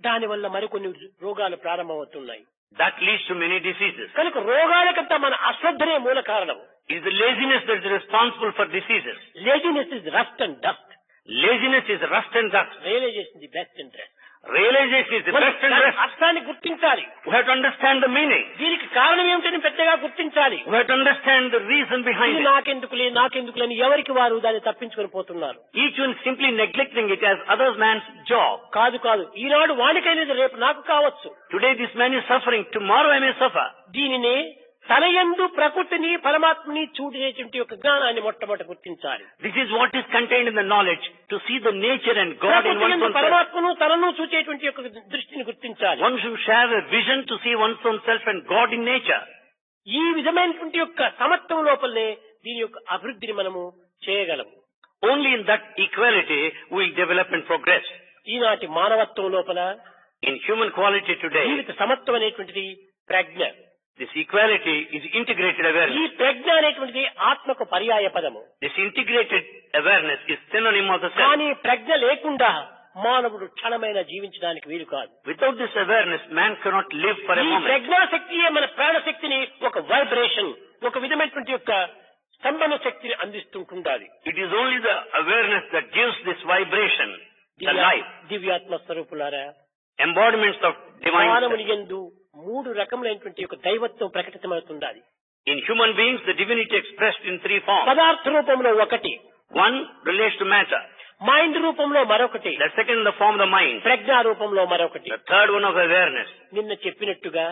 Speaker 1: దాని వల్ల మరికొన్ని రోగాలు ప్రారంభమవుతున్నాయి.
Speaker 2: That leads to many diseases.
Speaker 1: కనుక రోగాలకంతా మన అశ్రద్ధనే మూల కారణం.
Speaker 2: It is the laziness that is responsible for diseases.
Speaker 1: Laziness is rust and dust.
Speaker 2: Laziness is rust and dust.
Speaker 1: Realization the best and rest.
Speaker 2: Realization is the best and rest.
Speaker 1: అర్థాన్ని గుర్తించాలి.
Speaker 2: We have to understand the meaning.
Speaker 1: దీనికి కారణం ఏమిటని పెద్దగా గుర్తించాలి.
Speaker 2: We have to understand the reason behind
Speaker 1: ఇది
Speaker 2: it.
Speaker 1: నాకెందుకులే ఎవరికి వారు దాన్ని తప్పించుకొని పోతున్నారు.
Speaker 2: Each one simply neglecting it as other man's job.
Speaker 1: కాదు ఈనాడు వానికైనది రేపు నాకు కావచ్చు.
Speaker 2: Today this man is suffering, tomorrow I may suffer.
Speaker 1: దీనినే తనయందు ప్రకృతిని పరమాత్మని చూడేటువంటి ఒక జ్ఞానాన్ని మొట్టమొదట గుర్తించాలి.
Speaker 2: This is what is contained in the knowledge, to see the nature and God in one's own self.
Speaker 1: పరమాత్మను తనను చూచేటువంటి ఒక దృష్టిని గుర్తించాలి.
Speaker 2: One should share a vision to see one's own self and God in nature.
Speaker 1: ఈ విధమైనటువంటి యొక్క సమత్వం లోపలనే దీని యొక్క అభివృద్ధిని మనము చేయగలము.
Speaker 2: Only in that equality we will develop and progress.
Speaker 1: ఈనాటి మానవత్వం లోపల
Speaker 2: In human quality today,
Speaker 1: జీవిత సమత్వం అనేటువంటిది ప్రజ్ఞ.
Speaker 2: this equality is integrated
Speaker 1: ఈ
Speaker 2: awareness.
Speaker 1: ప్రజ్ఞ అనేటువంటిది ఆత్మకు పర్యాయ పదము.
Speaker 2: This integrated awareness is synonym of the self.
Speaker 1: కానీ ప్రజ్ఞ లేకుండా మానవుడు క్షణమైన జీవించడానికి వీలు కాదు.
Speaker 2: Without this awareness, man cannot live for a
Speaker 1: ఈ
Speaker 2: moment.
Speaker 1: ప్రజ్ఞాశక్తియే మన ప్రాణశక్తిని ఒక వైబ్రేషన్, ఒక విధమైనటువంటి యొక్క స్తంభన శక్తిని అందిస్తుంటుండాలి.
Speaker 2: It is only the awareness that gives this vibration, the life,
Speaker 1: దివ్యాత్మ స్వరూపులారా,
Speaker 2: embodiments of divine
Speaker 1: మానవుని
Speaker 2: self.
Speaker 1: యందు 3 రకములైనటువంటి యొక్క దైవత్వం ప్రకటితమవుతుండాలి.
Speaker 2: In human beings, the divinity expressed in 3 forms.
Speaker 1: పదార్థ రూపంలో ఒకటి,
Speaker 2: One relates to matter.
Speaker 1: Mind రూపంలో మరొకటి,
Speaker 2: The second in the form of the mind.
Speaker 1: ప్రజ్ఞా రూపంలో మరొకటి.
Speaker 2: The third one of awareness.
Speaker 1: నిన్న చెప్పినట్టుగా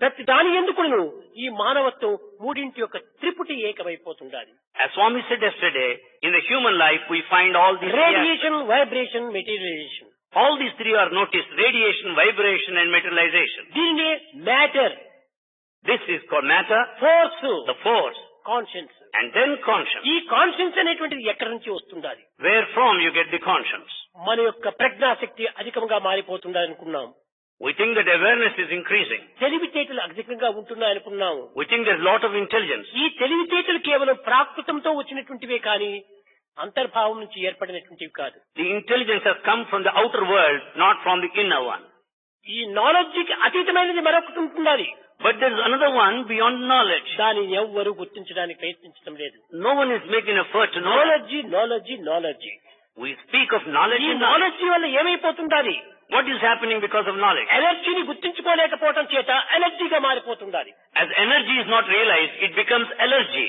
Speaker 1: ప్రతి దాని ఎందుకును ఈ మానవత్వం మూడింటి యొక్క త్రిపుటి ఏకమైపోతుండాలి.
Speaker 2: As Swami said yesterday, in the human life we find all these three.
Speaker 1: Radiation, vibration, materialisation.
Speaker 2: All these three are noticed: radiation, vibration, and materialization.
Speaker 1: దీనినే matter,
Speaker 2: This is called matter,
Speaker 1: force,
Speaker 2: the force,
Speaker 1: conscience.
Speaker 2: and then conscience.
Speaker 1: ఈ కాన్షియన్స్ అనేటువంటిది ఎక్కడి నుంచి వస్తుండాలి?
Speaker 2: Where from you get the conscience?
Speaker 1: మన యొక్క ప్రజ్ఞాశక్తి అధికంగా మారిపోతుందని అనుకున్నాం.
Speaker 2: We think that awareness is increasing.
Speaker 1: తెలివితేటలు అధికంగా ఉంటున్నాయి అనుకున్నాము.
Speaker 2: We think there's a lot of intelligence.
Speaker 1: ఈ తెలివితేటలు కేవలం ప్రాకృతంతో వచ్చినటువంటివే కానీ అంతర్భావం నుంచి ఏర్పడినటువంటివి కాదు.
Speaker 2: The intelligence has come from the outer world, not from the inner one.
Speaker 1: ఈ నాలెడ్జికి అతీతమైనది మరొకటి ఉంటున్నది.
Speaker 2: But there's another one beyond knowledge.
Speaker 1: దానిని ఎవ్వరూ గుర్తించడానికి ప్రయత్నించడం లేదు.
Speaker 2: No one is making effort to know.
Speaker 1: Knowledge.
Speaker 2: We speak of knowledge
Speaker 1: ఈ
Speaker 2: and knowledge.
Speaker 1: నాలెడ్జి వల్ల ఏమైపోతుండాలి?
Speaker 2: What is happening because of knowledge?
Speaker 1: ఎనర్జీని గుర్తించుకోలేకపోవడం చేత ఎనర్జీగా మారిపోతుండాలి.
Speaker 2: As energy is not realized, it becomes allergy.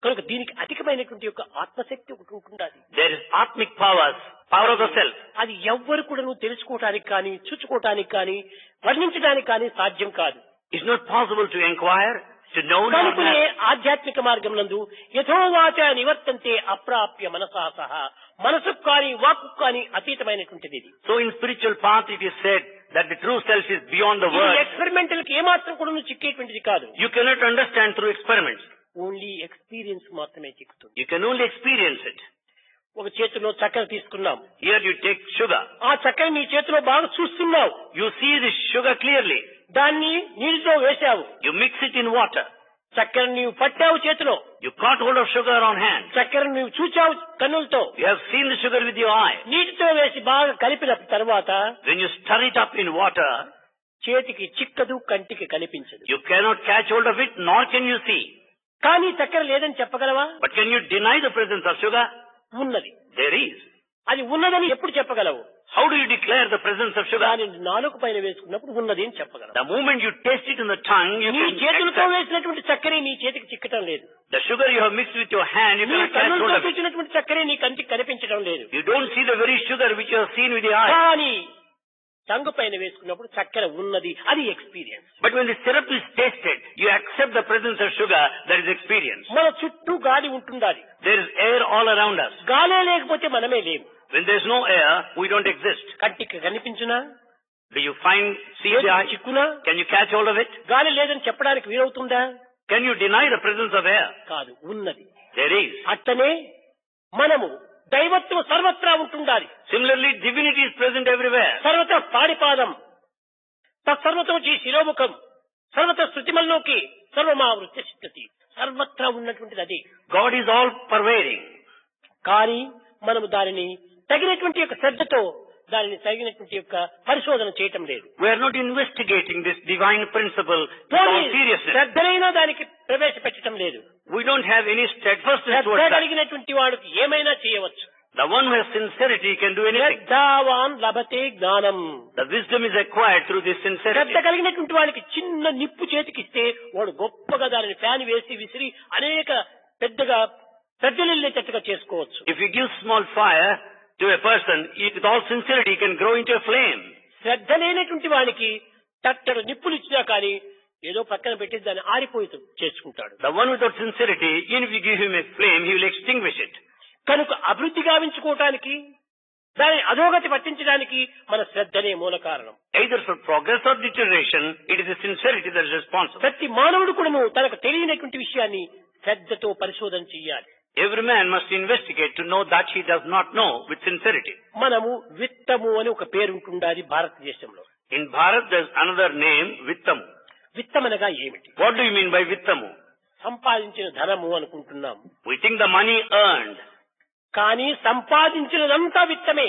Speaker 1: కనుక దీనికి అధికమైనటువంటి యొక్క ఆత్మశక్తి ఒకటి ఉంటుండాలి.
Speaker 2: There is atmic powers, power of the self.
Speaker 1: అది ఎవ్వరు కూడా తెలుసుకోవటానికి కానీ, చూచుకోవటానికి కానీ, వర్ణించడానికి కానీ సాధ్యం కాదు.
Speaker 2: It's not possible to inquire, To know not
Speaker 1: కనుకనే
Speaker 2: that.
Speaker 1: ఆధ్యాత్మిక మార్గం నందు యథోవాచ నివర్తంతే అప్రాప్య మనసా సహా, మనసుకు కానీ వాక్కు కానీ అతీతమైనటువంటిది ఇది.
Speaker 2: So in spiritual path it is said that the true self is beyond the
Speaker 1: ఇది
Speaker 2: world.
Speaker 1: ఎక్స్పెరిమెంటల్ కి ఏమాత్రం కూడా చిక్కేటువంటిది కాదు.
Speaker 2: You cannot understand through experiments.
Speaker 1: Only experience మాత్రమే చిక్కుతుంది.
Speaker 2: You can only experience it.
Speaker 1: ఒక చేతిలో చక్కెర తీసుకున్నాం.
Speaker 2: Here you take sugar.
Speaker 1: ఆ చక్కెర నీ చేతిలో బాగా చూస్తున్నావు.
Speaker 2: You see the sugar clearly.
Speaker 1: దాన్ని నీటిలో వేశావు.
Speaker 2: You mix it in water.
Speaker 1: చక్కెర నీవు పట్టావు చేతిలో.
Speaker 2: You caught hold of sugar on hand.
Speaker 1: చక్కెర నీవు చూచావు కన్నులతో.
Speaker 2: You have seen the sugar with your eye.
Speaker 1: నీటితో వేసి బాగా కలిపిన తర్వాత
Speaker 2: When you stir it up in water,
Speaker 1: చేతికి చిక్కదు, కంటికి కనిపించదు.
Speaker 2: you cannot catch hold of it, nor can you see.
Speaker 1: కానీ చక్కెర లేదని చెప్పగలవా?
Speaker 2: But can you deny the presence of sugar?
Speaker 1: ఉన్నది.
Speaker 2: There is.
Speaker 1: అది ఉన్నదని ఎప్పుడు చెప్పగలవు?
Speaker 2: How do you declare the presence of sugar?
Speaker 1: దానిని నాలుక పైన వేసుకున్నప్పుడు ఉన్నది అని చెప్పగలవు.
Speaker 2: The moment you taste it in the tongue, you
Speaker 1: నీ
Speaker 2: can
Speaker 1: చేతులతో
Speaker 2: accept.
Speaker 1: వేసినటువంటి చక్కెర నీ చేతికి చిక్కటం లేదు.
Speaker 2: The sugar you have mixed with your hand, you
Speaker 1: నీ
Speaker 2: cannot catch hold
Speaker 1: కన్నులతో
Speaker 2: of it.
Speaker 1: చూసినటువంటి చక్కెర నీ కంటికి కనిపించడం లేదు.
Speaker 2: You don't see the very sugar which you have seen with your eye.
Speaker 1: కానీ టంగు పైన వేసుకున్నప్పుడు చక్కెర ఉన్నది, అది experience.
Speaker 2: But when the syrup is tasted, you accept the presence of sugar, that is experience.
Speaker 1: మన చుట్టూ గాలి ఉంటుండాలి.
Speaker 2: There is air all around us.
Speaker 1: గాలే లేకపోతే మనమే లేము.
Speaker 2: When there is no air, we don't exist.
Speaker 1: కంటికి కనిపించినా,
Speaker 2: Do you see the eye?
Speaker 1: చిక్కునా,
Speaker 2: Can you catch hold of it?
Speaker 1: గాలి లేదని చెప్పడానికి వీలవుతుందా?
Speaker 2: Can you deny the presence of air?
Speaker 1: కాదు, ఉన్నది.
Speaker 2: There is.
Speaker 1: అట్టనే మనము దైవత్వం సర్వత్రా ఉంటుండాలి.
Speaker 2: Similarly, divinity is present everywhere.
Speaker 1: సర్వత పాడిపాదం, తత్సర్వతోచి శిరోముఖం, సర్వత శృతిమల్లోకి సర్వమా వృత్తి సిద్ధతి, సర్వత్రా ఉన్నటువంటిది అది.
Speaker 2: God is all pervading.
Speaker 1: కానీ మనము దానిని తగినటువంటి యొక్క శ్రద్ధతో, దానిని తగినటువంటి యొక్క పరిశోధన చేయటం లేదు.
Speaker 2: We are not investigating this divine principle with all seriousness.
Speaker 1: శ్రద్ధనైనా దానికి ప్రవేశపెట్టడం లేదు.
Speaker 2: We don't have any steadfastness
Speaker 1: Shraddha
Speaker 2: towards that.
Speaker 1: కలిగినటువంటి వాడికి ఏమైనా చేయవచ్చు.
Speaker 2: The one who has sincerity can do anything.
Speaker 1: శ్రద్ధావాన్ లభతే జ్ఞానం.
Speaker 2: The wisdom is acquired through this
Speaker 1: Shraddha
Speaker 2: sincerity.
Speaker 1: కలిగినటువంటి వాడికి చిన్న నిప్పు చేతికిస్తే వాడు గొప్పగా దానిని ఫ్యాన్ వేసి విసిరి అనేక పెద్దగా పెద్దలిల్లేటట్టుగా చేసుకోవచ్చు.
Speaker 2: If you give small fire to a person, with all sincerity, he can grow into a flame.
Speaker 1: శ్రద్ధ లేనటువంటి వాడికి తట్టడు నిప్పులు ఇచ్చినా కానీ ఏదో పక్కన పెట్టి దాన్ని ఆరిపోయి చేసుకుంటాడు.
Speaker 2: The one without sincerity, even if you give him a flame, he will extinguish it.
Speaker 1: కనుక అభివృద్ధి గావించుకోవటానికి, దాన్ని అధోగతి పట్టించడానికి మన శ్రద్ధనే మూల కారణం.
Speaker 2: Either for progress or deterioration, it is the sincerity that is responsible.
Speaker 1: ప్రతి మానవుడు కూడాను తనకు తెలియనటువంటి విషయాన్ని శ్రద్ధతో పరిశోధన చెయ్యాలి.
Speaker 2: Every man must investigate to know that he does not know with sincerity.
Speaker 1: మనము విత్తము అని ఒక పేరు ఉంటుండాలి భారతదేశంలో.
Speaker 2: In Bharat, there is another name, Vittamu.
Speaker 1: విత్తమనగా ఏమిటి?
Speaker 2: What do you mean by Vittamu?
Speaker 1: సంపాదించిన ధనము అనుకుంటున్నాము.
Speaker 2: We think the money earned.
Speaker 1: కానీ సంపాదించినదంతా విత్తమే.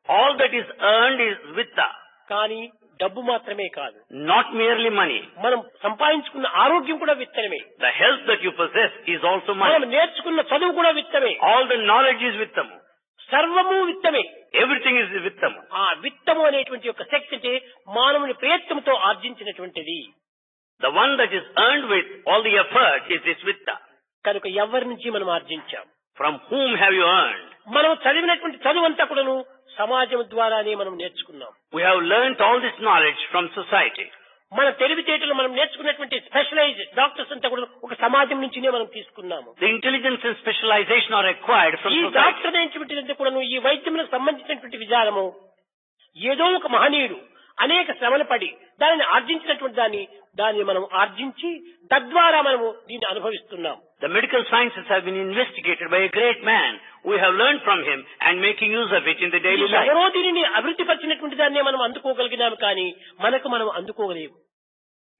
Speaker 2: All that is earned is Vitta,
Speaker 1: కానీ డబ్బు మాత్రమే కాదు,
Speaker 2: not merely money.
Speaker 1: మనం సంపాదించుకున్న ఆరోగ్యం కూడా విత్తనమే.
Speaker 2: The health that you possess is also
Speaker 1: మనం
Speaker 2: money.
Speaker 1: నేర్చుకున్న చదువు కూడా విత్తమే.
Speaker 2: All the knowledge is Vittamu.
Speaker 1: సర్వము విత్తమే.
Speaker 2: Everything is Vittamu.
Speaker 1: ఆ విత్తము అనేటువంటి యొక్క శక్తి అంటే మానవుని ప్రయత్నంతో ఆర్జించినటువంటిది.
Speaker 2: The one that is earned with all the effort is this Vitta.
Speaker 1: కనుక ఎవరి నుంచి మనం ఆర్జించాం?
Speaker 2: From whom have you earned?
Speaker 1: మనం చదివినటువంటి చదువు అంతా కూడాను సమాజం ద్వారానే మనం నేర్చుకున్నాం.
Speaker 2: We have learnt all this knowledge from society.
Speaker 1: మన తెలివితేటలు మనం నేర్చుకున్నటువంటి స్పెషలైజ్డ్ డాక్టర్స్ అంతా కూడా ఒక సమాజం నుంచినే మనం తీసుకున్నాము.
Speaker 2: The intelligence and specialization are acquired from
Speaker 1: ఈ
Speaker 2: society.
Speaker 1: డాక్టర్ అనేటువంటిదంతా కూడాను, ఈ వైద్యములకు సంబంధించినటువంటి విధానము ఏదో ఒక మహనీయుడు అనేక శ్రమలు పడి దానిని ఆర్జించినటువంటి దాన్ని మనం ఆర్జించి తద్వారా మనము దీన్ని అనుభవిస్తున్నాం.
Speaker 2: The medical sciences have been investigated by a great man. We have learned from him and making use of it in the daily life.
Speaker 1: ఎవరో దీనిని అభివృద్ధి పరిచినటువంటి దాన్నే మనం అందుకోగలిగినాము కానీ మనకు మనం అందుకోగలేము.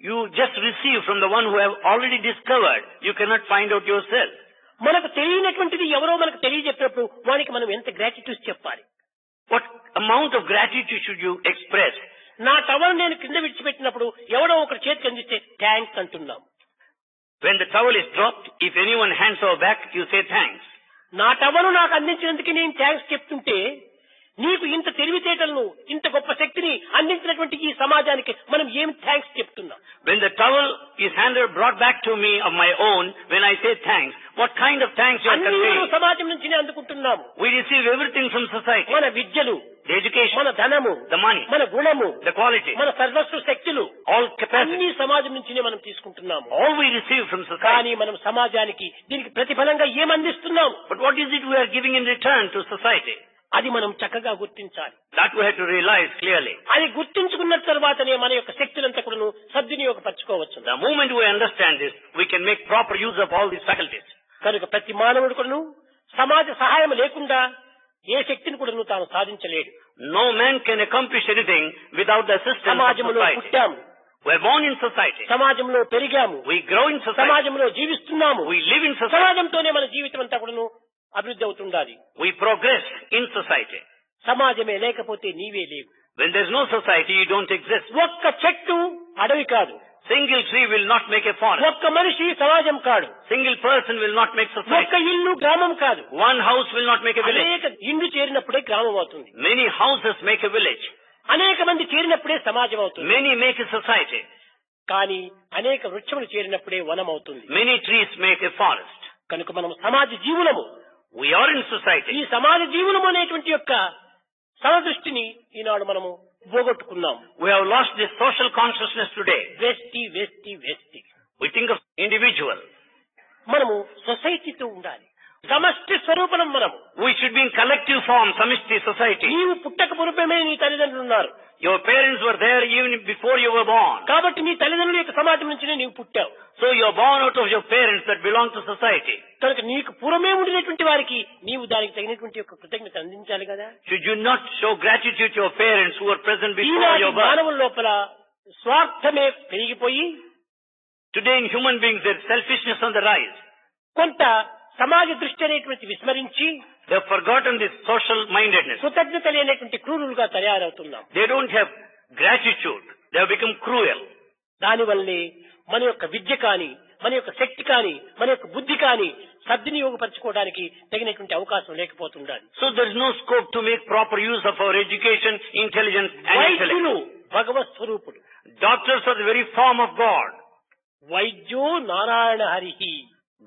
Speaker 2: You just receive from the one who have already discovered. You cannot find out yourself.
Speaker 1: మనకు తెలియనటువంటిది ఎవరో మనకు తెలియజెప్పినప్పుడు వానికి మనం ఎంత గ్రాటిట్యూడ్ చెప్పాలి.
Speaker 2: What amount of gratitude should you express?
Speaker 1: నా టవల్ నేను కింద విడిచిపెట్టినప్పుడు ఎవడో ఒకటి చేతికి అందిస్తే థ్యాంక్స్ అంటున్నాం.
Speaker 2: When the towel is dropped, if anyone hands over back, you say thanks.
Speaker 1: నా టవల్ నాకు అందించినందుకు నేను థ్యాంక్స్ చెప్తుంటే, నీకు ఇంత తెలివితేటలను ఇంత గొప్ప శక్తిని అందించినటువంటి ఈ సమాజానికి మనం ఏం థ్యాంక్స్ చెప్తున్నాం?
Speaker 2: When the towel is handed brought back to me of my own when I say thanks. What kind of thanks you are
Speaker 1: అన్ని
Speaker 2: conveying?
Speaker 1: సమాజం నుంచినే అందుకుంటున్నాము.
Speaker 2: We receive everything from society.
Speaker 1: మన విద్యలు,
Speaker 2: The education,
Speaker 1: మన ధనము,
Speaker 2: the money,
Speaker 1: మన గుణము,
Speaker 2: the quality,
Speaker 1: మన సర్వస్వ శక్తులు
Speaker 2: all capacity.
Speaker 1: అన్ని సమాజం నుంచినే మనం తీసుకుంటున్నాము.
Speaker 2: All we receive from society.
Speaker 1: కానీ మనం సమాజానికి దీనికి ప్రతిఫలంగా ఏమందిస్తున్నాం?
Speaker 2: But what is it we are giving in return to society?
Speaker 1: అది మనం చక్కగా గుర్తించాలి.
Speaker 2: That we have to realize clearly.
Speaker 1: అది గుర్తించుకున్న తర్వాతనే మన యొక్క శక్తులంతా కూడా సద్వినియోగపరచుకోవచ్చు.
Speaker 2: The moment we understand this, we can make proper use of all these faculties.
Speaker 1: కనుక ప్రతి మానవుడు కూడాను సమాజ సహాయం లేకుండా ఏ శక్తిని కూడా తాను సాధించలేడు.
Speaker 2: No man can accomplish anything without the assistance of
Speaker 1: సమాజంలో
Speaker 2: society.
Speaker 1: పుట్టాము,
Speaker 2: We are born in society.
Speaker 1: సమాజంలో పెరిగాము,
Speaker 2: We grow in society.
Speaker 1: సమాజంలో జీవిస్తున్నాము.
Speaker 2: We live in society.
Speaker 1: సమాజంతోనే మన జీవితం అంతా కూడాను అభివృద్ధి అవుతుండాలి.
Speaker 2: We progress in society.
Speaker 1: సమాజమే లేకపోతే నీవే లేవు.
Speaker 2: When there is no society, you don't exist.
Speaker 1: ఒక్క చెట్టు అడవి కాదు,
Speaker 2: Single tree will not make a forest.
Speaker 1: ఒక్క మనిషి సమాజం కాడు,
Speaker 2: Single person will not make
Speaker 1: ఒక్క
Speaker 2: society.
Speaker 1: ఇల్లు గ్రామం కాదు.
Speaker 2: One house will not make a village.
Speaker 1: అనేక ఇండ్లు చేరినప్పుడే గ్రామం అవుతుంది.
Speaker 2: Many houses make a village.
Speaker 1: అనేక మంది చేరినప్పుడే సమాజం అవుతుంది.
Speaker 2: Many make a society.
Speaker 1: కానీ అనేక వృక్షములు చేరినప్పుడే వనం అవుతుంది.
Speaker 2: Many trees make a forest.
Speaker 1: కనుక మనం సమాజ జీవులము.
Speaker 2: We are in
Speaker 1: ఈ
Speaker 2: society.
Speaker 1: సమాజ జీవులము అనేటువంటి యొక్క సమదృష్టిని ఈనాడు మనము పోగొట్టుకున్నాం.
Speaker 2: We have lost this social consciousness today.
Speaker 1: వ్యక్తి వ్యక్తి వ్యక్తి
Speaker 2: We think of individual.
Speaker 1: మనము సొసైటీతో ఉండాలి. సమష్టి స్వరూపం మనము.
Speaker 2: We should be in collective form, samishti society.
Speaker 1: నీవు పుట్టక పూర్వమే నీ తల్లిదండ్రులు ఉన్నారు.
Speaker 2: Your parents were there even before you were born.
Speaker 1: కాబట్టి నీ తల్లిదండ్రుల యొక్క సమాజం నుంచినే నీవు పుట్టావు.
Speaker 2: So you are born out of your parents that belong to society.
Speaker 1: కనుక నీకు పూర్వమే ఉండినటువంటి వారికి నీవు దానికి తగినటువంటి యొక్క కృతజ్ఞత అందించాలి కదా.
Speaker 2: Should you not show gratitude to your parents who were present before
Speaker 1: ఈనాటి
Speaker 2: your birth?
Speaker 1: మానవుల లోపల స్వార్థమే పెరిగిపోయి
Speaker 2: Today in human beings there is selfishness on the rise.
Speaker 1: కొంత సమాజ దృష్టి అనేటువంటి విస్మరించి
Speaker 2: They have forgotten this social mindedness.
Speaker 1: కృతజ్ఞత లేనటువంటి క్రూరులుగా తయారవుతున్నాం.
Speaker 2: They don't have gratitude. They have become cruel.
Speaker 1: దానివల్లే మన యొక్క విద్య కానీ, మన యొక్క శక్తి కానీ, మన యొక్క బుద్ధి కానీ సద్వినియోగపరచుకోవడానికి తగినటువంటి అవకాశం లేకపోతుండాలి.
Speaker 2: So there is no scope to make proper use of our education, intelligence and
Speaker 1: వైద్యులు
Speaker 2: intellect.
Speaker 1: భగవత్ స్వరూపుడు.
Speaker 2: Doctors are the very form of God.
Speaker 1: వైద్యో Narayana హరిహి.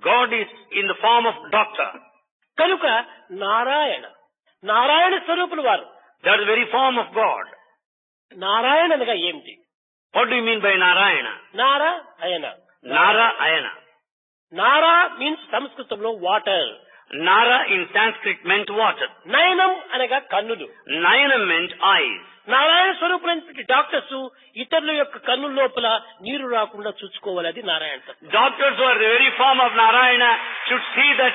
Speaker 2: God is in the form of doctor.
Speaker 1: కనుక నారాయణ స్వరూపులు వారు.
Speaker 2: They are the very form of God.
Speaker 1: Narayana అనగా ఏమిటి?
Speaker 2: What do you mean by Narayana?
Speaker 1: Narayana.
Speaker 2: Narayana.
Speaker 1: Nara means సంస్కృతంలో water.
Speaker 2: Nara in Sanskrit meant water.
Speaker 1: నయనం అనగా కన్నులు.
Speaker 2: Nayanam meant eyes.
Speaker 1: నారాయణ స్వరూపులైనటువంటి డాక్టర్స్ ఇతరుల యొక్క కన్నుల లోపల నీరు రాకుండా చూసుకోవాలి. అది నారాయణ తత్వం.
Speaker 2: Doctors who are the very form of Narayana should see that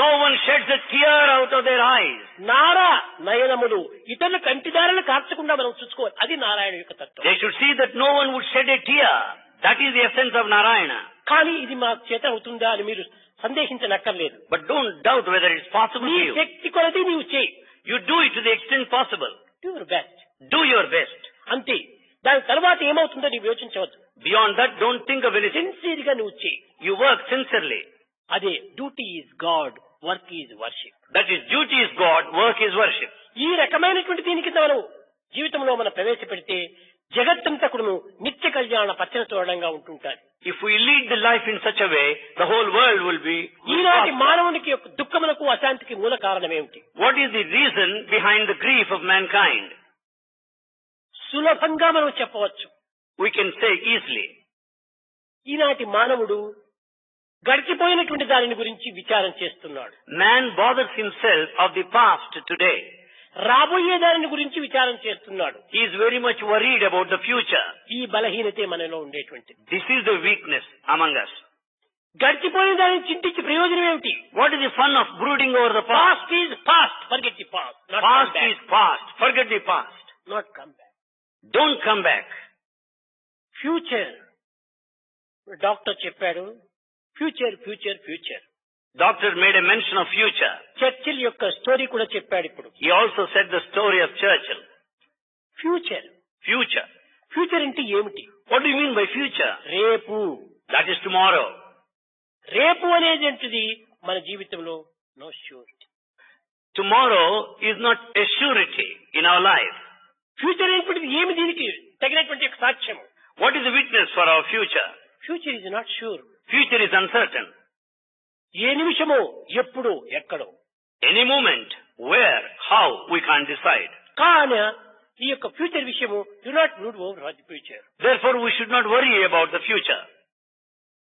Speaker 2: no one sheds a tear out of their eyes.
Speaker 1: Nara నయనములు ఇతరుల కంటిదారులు కార్చకుండా మనం చూసుకోవాలి. అది నారాయణ యొక్క తత్వం.
Speaker 2: They should see that no one would shed a tear. That is the essence of Narayana.
Speaker 1: కానీ ఇది మా చేత అవుతుందా అని మీరు సందేహించనక్కర్లేదు.
Speaker 2: But don't doubt whether it's possible
Speaker 1: నీ
Speaker 2: to you.
Speaker 1: శక్తి కొలది నీవు చేయి.
Speaker 2: You do it to the extent possible.
Speaker 1: Do your best.
Speaker 2: Do your best.
Speaker 1: అంతే. దాని తర్వాత ఏమవుతుందో నీవు యోచించవద్దు.
Speaker 2: Beyond that, don't think of anything.
Speaker 1: Sincere గా నువ్వు చేయి.
Speaker 2: You work sincerely.
Speaker 1: అదే duty is God, work is worship.
Speaker 2: That is, duty is God, work is worship.
Speaker 1: ఈ రకమైనటువంటి దీని కింద మనం జీవితంలో మనం ప్రవేశపెడితే జగత్తంతా కూడా నిత్య కళ్యాణ పచ్చని తోరణంగా ఉంటుంటారు.
Speaker 2: If we lead the life in such a way, the whole world will be.
Speaker 1: ఈనాటి మానవునికి యొక్క దుఃఖములకు అశాంతికి మూల కారణం ఏమిటి?
Speaker 2: What is the reason behind the grief of mankind?
Speaker 1: సులభంగా మనం చెప్పవచ్చు.
Speaker 2: We can say easily.
Speaker 1: ఈనాటి మానవుడు గడిచిపోయినటువంటి దానిని గురించి విచారం చేస్తున్నాడు.
Speaker 2: Man bothers himself of the past today.
Speaker 1: రాబోయే దానిని గురించి విచారం చేస్తున్నాడు.
Speaker 2: He is very much worried about the future.
Speaker 1: ఈ బలహీనతే మనలో ఉండేటువంటి.
Speaker 2: This is the weakness among us.
Speaker 1: గడిచిపోయిన దానిని చింతించి ప్రయోజనం ఏమిటి?
Speaker 2: What is the fun of brooding over the past?
Speaker 1: Past is past. Forget the past. Not
Speaker 2: Past
Speaker 1: come back.
Speaker 2: is past. Forget the past.
Speaker 1: Not come back.
Speaker 2: Don't come back.
Speaker 1: Future. Doctor చెప్పాడు future future future.
Speaker 2: Doctor made a mention of future.
Speaker 1: Churchill యొక్క స్టోరీ కూడా చెప్పాడు ఇప్పుడు.
Speaker 2: He also said the story of Churchill.
Speaker 1: Future.
Speaker 2: Future.
Speaker 1: Future అంటే ఏమిటి?
Speaker 2: What do you mean by future?
Speaker 1: రేపు.
Speaker 2: That is tomorrow.
Speaker 1: రేపు అనేది ఏంటిది మన జీవితంలో no surety.
Speaker 2: Tomorrow is not a surety in our life.
Speaker 1: Future ఏంటిది? ఏమి దీనికి తగినటువంటి సాక్ష్యం?
Speaker 2: What is the witness for our future?
Speaker 1: Future is not sure.
Speaker 2: Future is uncertain.
Speaker 1: ఏ నిమిషమో, ఎప్పుడో, ఎక్కడో.
Speaker 2: Any moment, where, how, we can't decide.
Speaker 1: కానీ ఈ యొక్క ఫ్యూచర్ విషయము do not move over the future.
Speaker 2: Therefore, we should not worry about the future.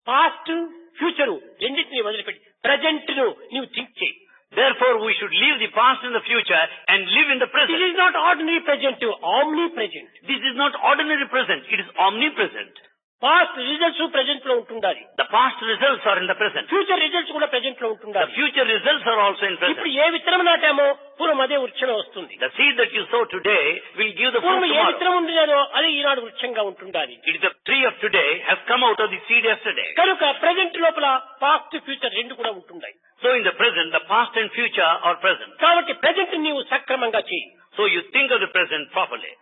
Speaker 1: Past, future రెండింటిని వదిలిపెట్టి ప్రజెంట్ ను నీవు థింక్ చేయి.
Speaker 2: Therefore, we should leave the past and the future and live in the
Speaker 1: this
Speaker 2: present.
Speaker 1: Is not ordinary present, omni present.
Speaker 2: This is not ordinary present, it is omnipresent.
Speaker 1: Past results present లో ఉంటుండాలి.
Speaker 2: The past results are in the present.
Speaker 1: Future results కూడా ప్రెజెంట్ లో
Speaker 2: The
Speaker 1: ఉంటుండాలి.
Speaker 2: future results are also in
Speaker 1: ఇప్పుడు
Speaker 2: present.
Speaker 1: ఏ విత్తనం నాటామో పూర్వం అదే వృక్షమే వస్తుంది.
Speaker 2: The seed that you sow today will give the fruit
Speaker 1: పూర్వం ఏ
Speaker 2: tomorrow.
Speaker 1: విత్తనం ఉండినదో అదే ఈనాడు వృక్షంగా ఉంటుండాలి.
Speaker 2: It is the tree of today has come out of the seed yesterday.
Speaker 1: కనుక ప్రెజెంట్ లోపల పాస్ట్ ఫ్యూచర్ రెండు కూడా ఉంటున్నాయి.
Speaker 2: So in the present, the past and future are present.
Speaker 1: కాబట్టి ప్రెజెంట్ నీవు సక్రమంగా చేయి.
Speaker 2: So you think of the present properly.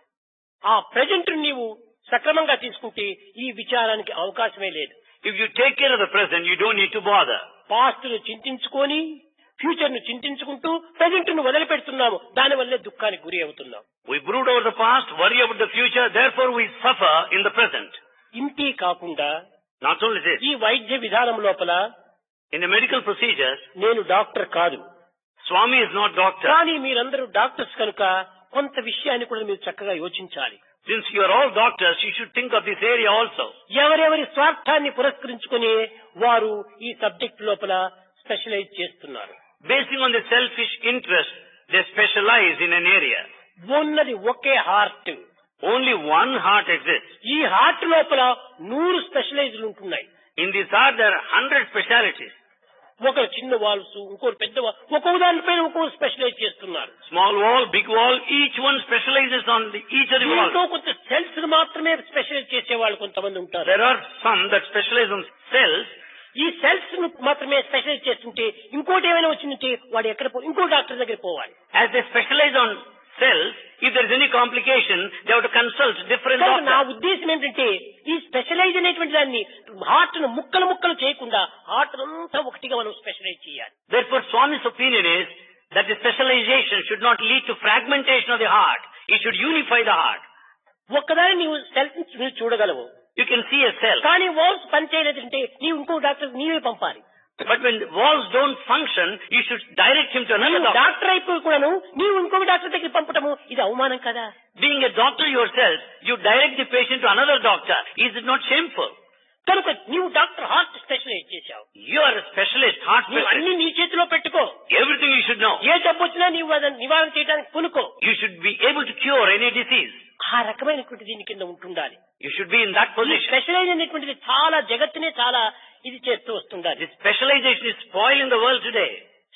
Speaker 1: ఆ ప్రెజెంట్ నీవు సక్రమంగా తీసుకుంటే ఈ విచారానికి అవకాశమే లేదు.
Speaker 2: If you take care of the present, you don't need to bother.
Speaker 1: Past ను చింతించుకొని ఫ్యూచర్ ను చింతించుకుంటూ ప్రెజెంట్ ను వదిలిపెడుతున్నాము. దానివల్లే దుఃఖానికి గురి అవుతున్నాం.
Speaker 2: We brood over the past, worry about the future, therefore we suffer in the present.
Speaker 1: ఇంతే కాకుండా
Speaker 2: Not only this,
Speaker 1: ఈ వైద్య విధానం లోపల
Speaker 2: in the medical procedures,
Speaker 1: నేను డాక్టర్ కాదు,
Speaker 2: Swami is not doctor.
Speaker 1: కానీ మీరందరూ డాక్టర్స్ కనుక కొంత విషయాన్ని కూడా మీరు చక్కగా యోచించాలి.
Speaker 2: Since you are all doctors, you should think of this area also.
Speaker 1: ఎవరెవరి స్వార్థాన్ని పురస్కరించుకుని వారు ఈ సబ్జెక్ట్ లోపల స్పెషలైజ్ చేస్తున్నారు.
Speaker 2: Basing on the selfish interest, they specialize in an area.
Speaker 1: ఉన్నది ఒకే heart.
Speaker 2: Only one heart exists.
Speaker 1: ఈ హార్ట్ లోపల 100 స్పెషలైజ్లు ఉంటున్నాయి.
Speaker 2: In this heart, there are 100 specialities.
Speaker 1: ఒకరు చిన్న వాల్స్, ఇంకోరు పెద్ద వాల్, ఒక్కొక్క దానిపైన ఒక్కొక్క స్పెషలైజ్ చేస్తున్నారు.
Speaker 2: Small wall, big wall, each one specializes on each of the
Speaker 1: దీంట్లో
Speaker 2: walls.
Speaker 1: కొంత సెల్స్ మాత్రమే స్పెషలైజ్ చేసే వాళ్ళు కొంతమంది ఉంటారు.
Speaker 2: There are some that specialize on cells.
Speaker 1: ఈ సెల్స్ ను మాత్రమే స్పెషలైజ్ చేస్తుంటే ఇంకోటి ఏమైనా వచ్చిందంటే వాడు ఎక్కడ ఇంకో డాక్టర్ దగ్గర పోవాలి.
Speaker 2: As they specialize on cells, if there is any complication, they have to consult different
Speaker 1: కనుక నా
Speaker 2: doctors.
Speaker 1: ఉద్దేశం ఏంటంటే ఈ స్పెషలైజ్ అనేటువంటి దాన్ని హార్ట్ ను ముక్కలు ముక్కలు చేయకుండా హార్ట్ అంతా ఒకటిగా మనం స్పెషలైజ్ చేయాలి.
Speaker 2: Therefore, Swami's opinion is that the specialization should not lead to fragmentation of the heart. It should unify the heart.
Speaker 1: ఒక్కదాని నీవు సెల్స్ నువ్వు చూడగలవు,
Speaker 2: You can see a cell.
Speaker 1: కానీ వాల్స్ పనిచేయలేదంటే నీవు ఇంకో డాక్టర్ నీవే పంపాలి.
Speaker 2: But when the walls don't function, you should direct him to another doctor.
Speaker 1: Doctor అయిపోయి కూడాను నీవు ఇంకొక డాక్టర్ దగ్గర పంపటము ఇది అవమానం కదా.
Speaker 2: Being a doctor yourself, you direct the patient to another doctor. Is it not shameful?
Speaker 1: కనుక నీవు డాక్టర్ హార్ట్ స్పెషలైజ్ చేశావు.
Speaker 2: You are a specialist, heart
Speaker 1: నీవు
Speaker 2: specialist.
Speaker 1: అన్ని నీ చేతిలో పెట్టుకో.
Speaker 2: Everything you should know.
Speaker 1: ఏ జబ్బు వచ్చినా నీవు అదని నివారణ చేయడానికి పూనుకో.
Speaker 2: You should be able to cure any disease.
Speaker 1: ఆ రకమైనటువంటి దీని కింద ఉంటుండాలి.
Speaker 2: You should be in that
Speaker 1: ఈ
Speaker 2: position.
Speaker 1: స్పెషలైజ్ అనేటువంటిది చాలా జగత్తునే చాలా ఇది చేస్తూ వస్తుండాలి.
Speaker 2: This specialization is spoiling the world today.